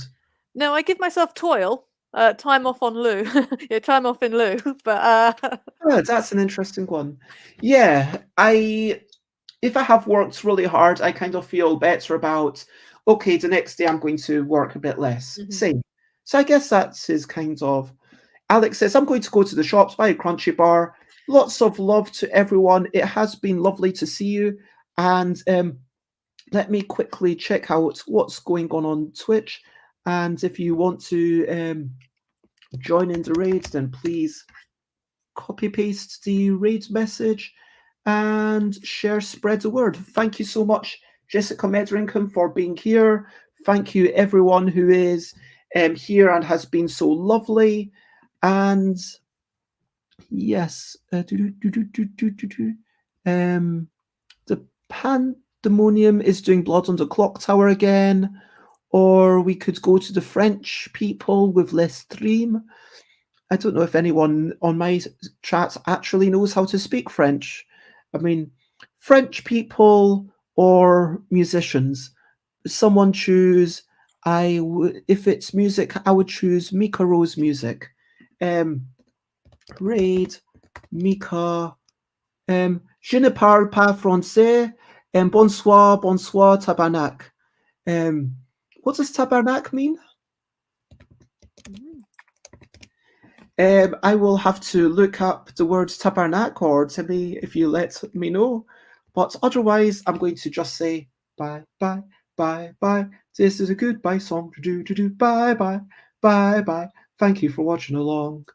Speaker 2: No, I give myself toil, time off on lieu. Yeah, time off in lieu. But
Speaker 1: Oh, that's an interesting one. Yeah, if I have worked really hard, I kind of feel better about, okay, the next day I'm going to work a bit less. Same. So I guess that's his kind of. Alex says, I'm going to go to the shops, buy a crunchy bar. Lots of love to everyone. It has been lovely to see you. And let me quickly check out what's going on Twitch. And if you want to join in the raid, then please copy paste the raid message and share, spread the word. Thank you so much, Jessica Metheringham, for being here. Thank you, everyone who is here and has been so lovely. And yes, the Pandemonium is doing Blood on the Clock Tower again, or we could go to the French people with Les Stream. I don't know if anyone on my chat actually knows how to speak French. I mean, French people or musicians. Someone choose. If it's music, I would choose Mika Rose music. Raid Mika. Je ne parle pas français. Bonsoir, bonsoir, tabarnak. What does tabarnak mean? I will have to look up the word tabarnak, or Timmy, if you let me know. But otherwise, I'm going to just say bye, bye, bye, bye. This is a goodbye song. Do, do, do, bye, bye, bye, bye. Thank you for watching along.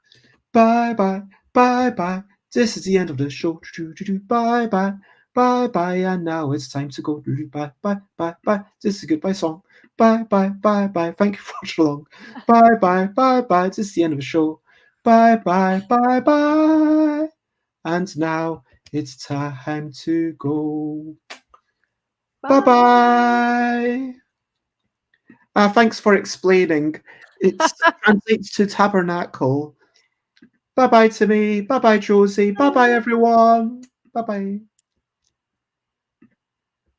Speaker 1: Bye, bye, bye, bye. This is the end of the show. Do, do, do, bye, bye, bye, bye. And now it's time to go. Do, do, bye, bye, bye, bye. This is a goodbye song. Bye, bye, bye, bye. Thank you for watching along. Bye, bye, bye, bye. This is the end of the show. Bye, bye, bye, bye. And now it's time to go. Bye, bye. Thanks for explaining. It translates to tabernacle. Bye bye, Timmy. Bye bye, Josie. Bye bye, everyone. Bye bye.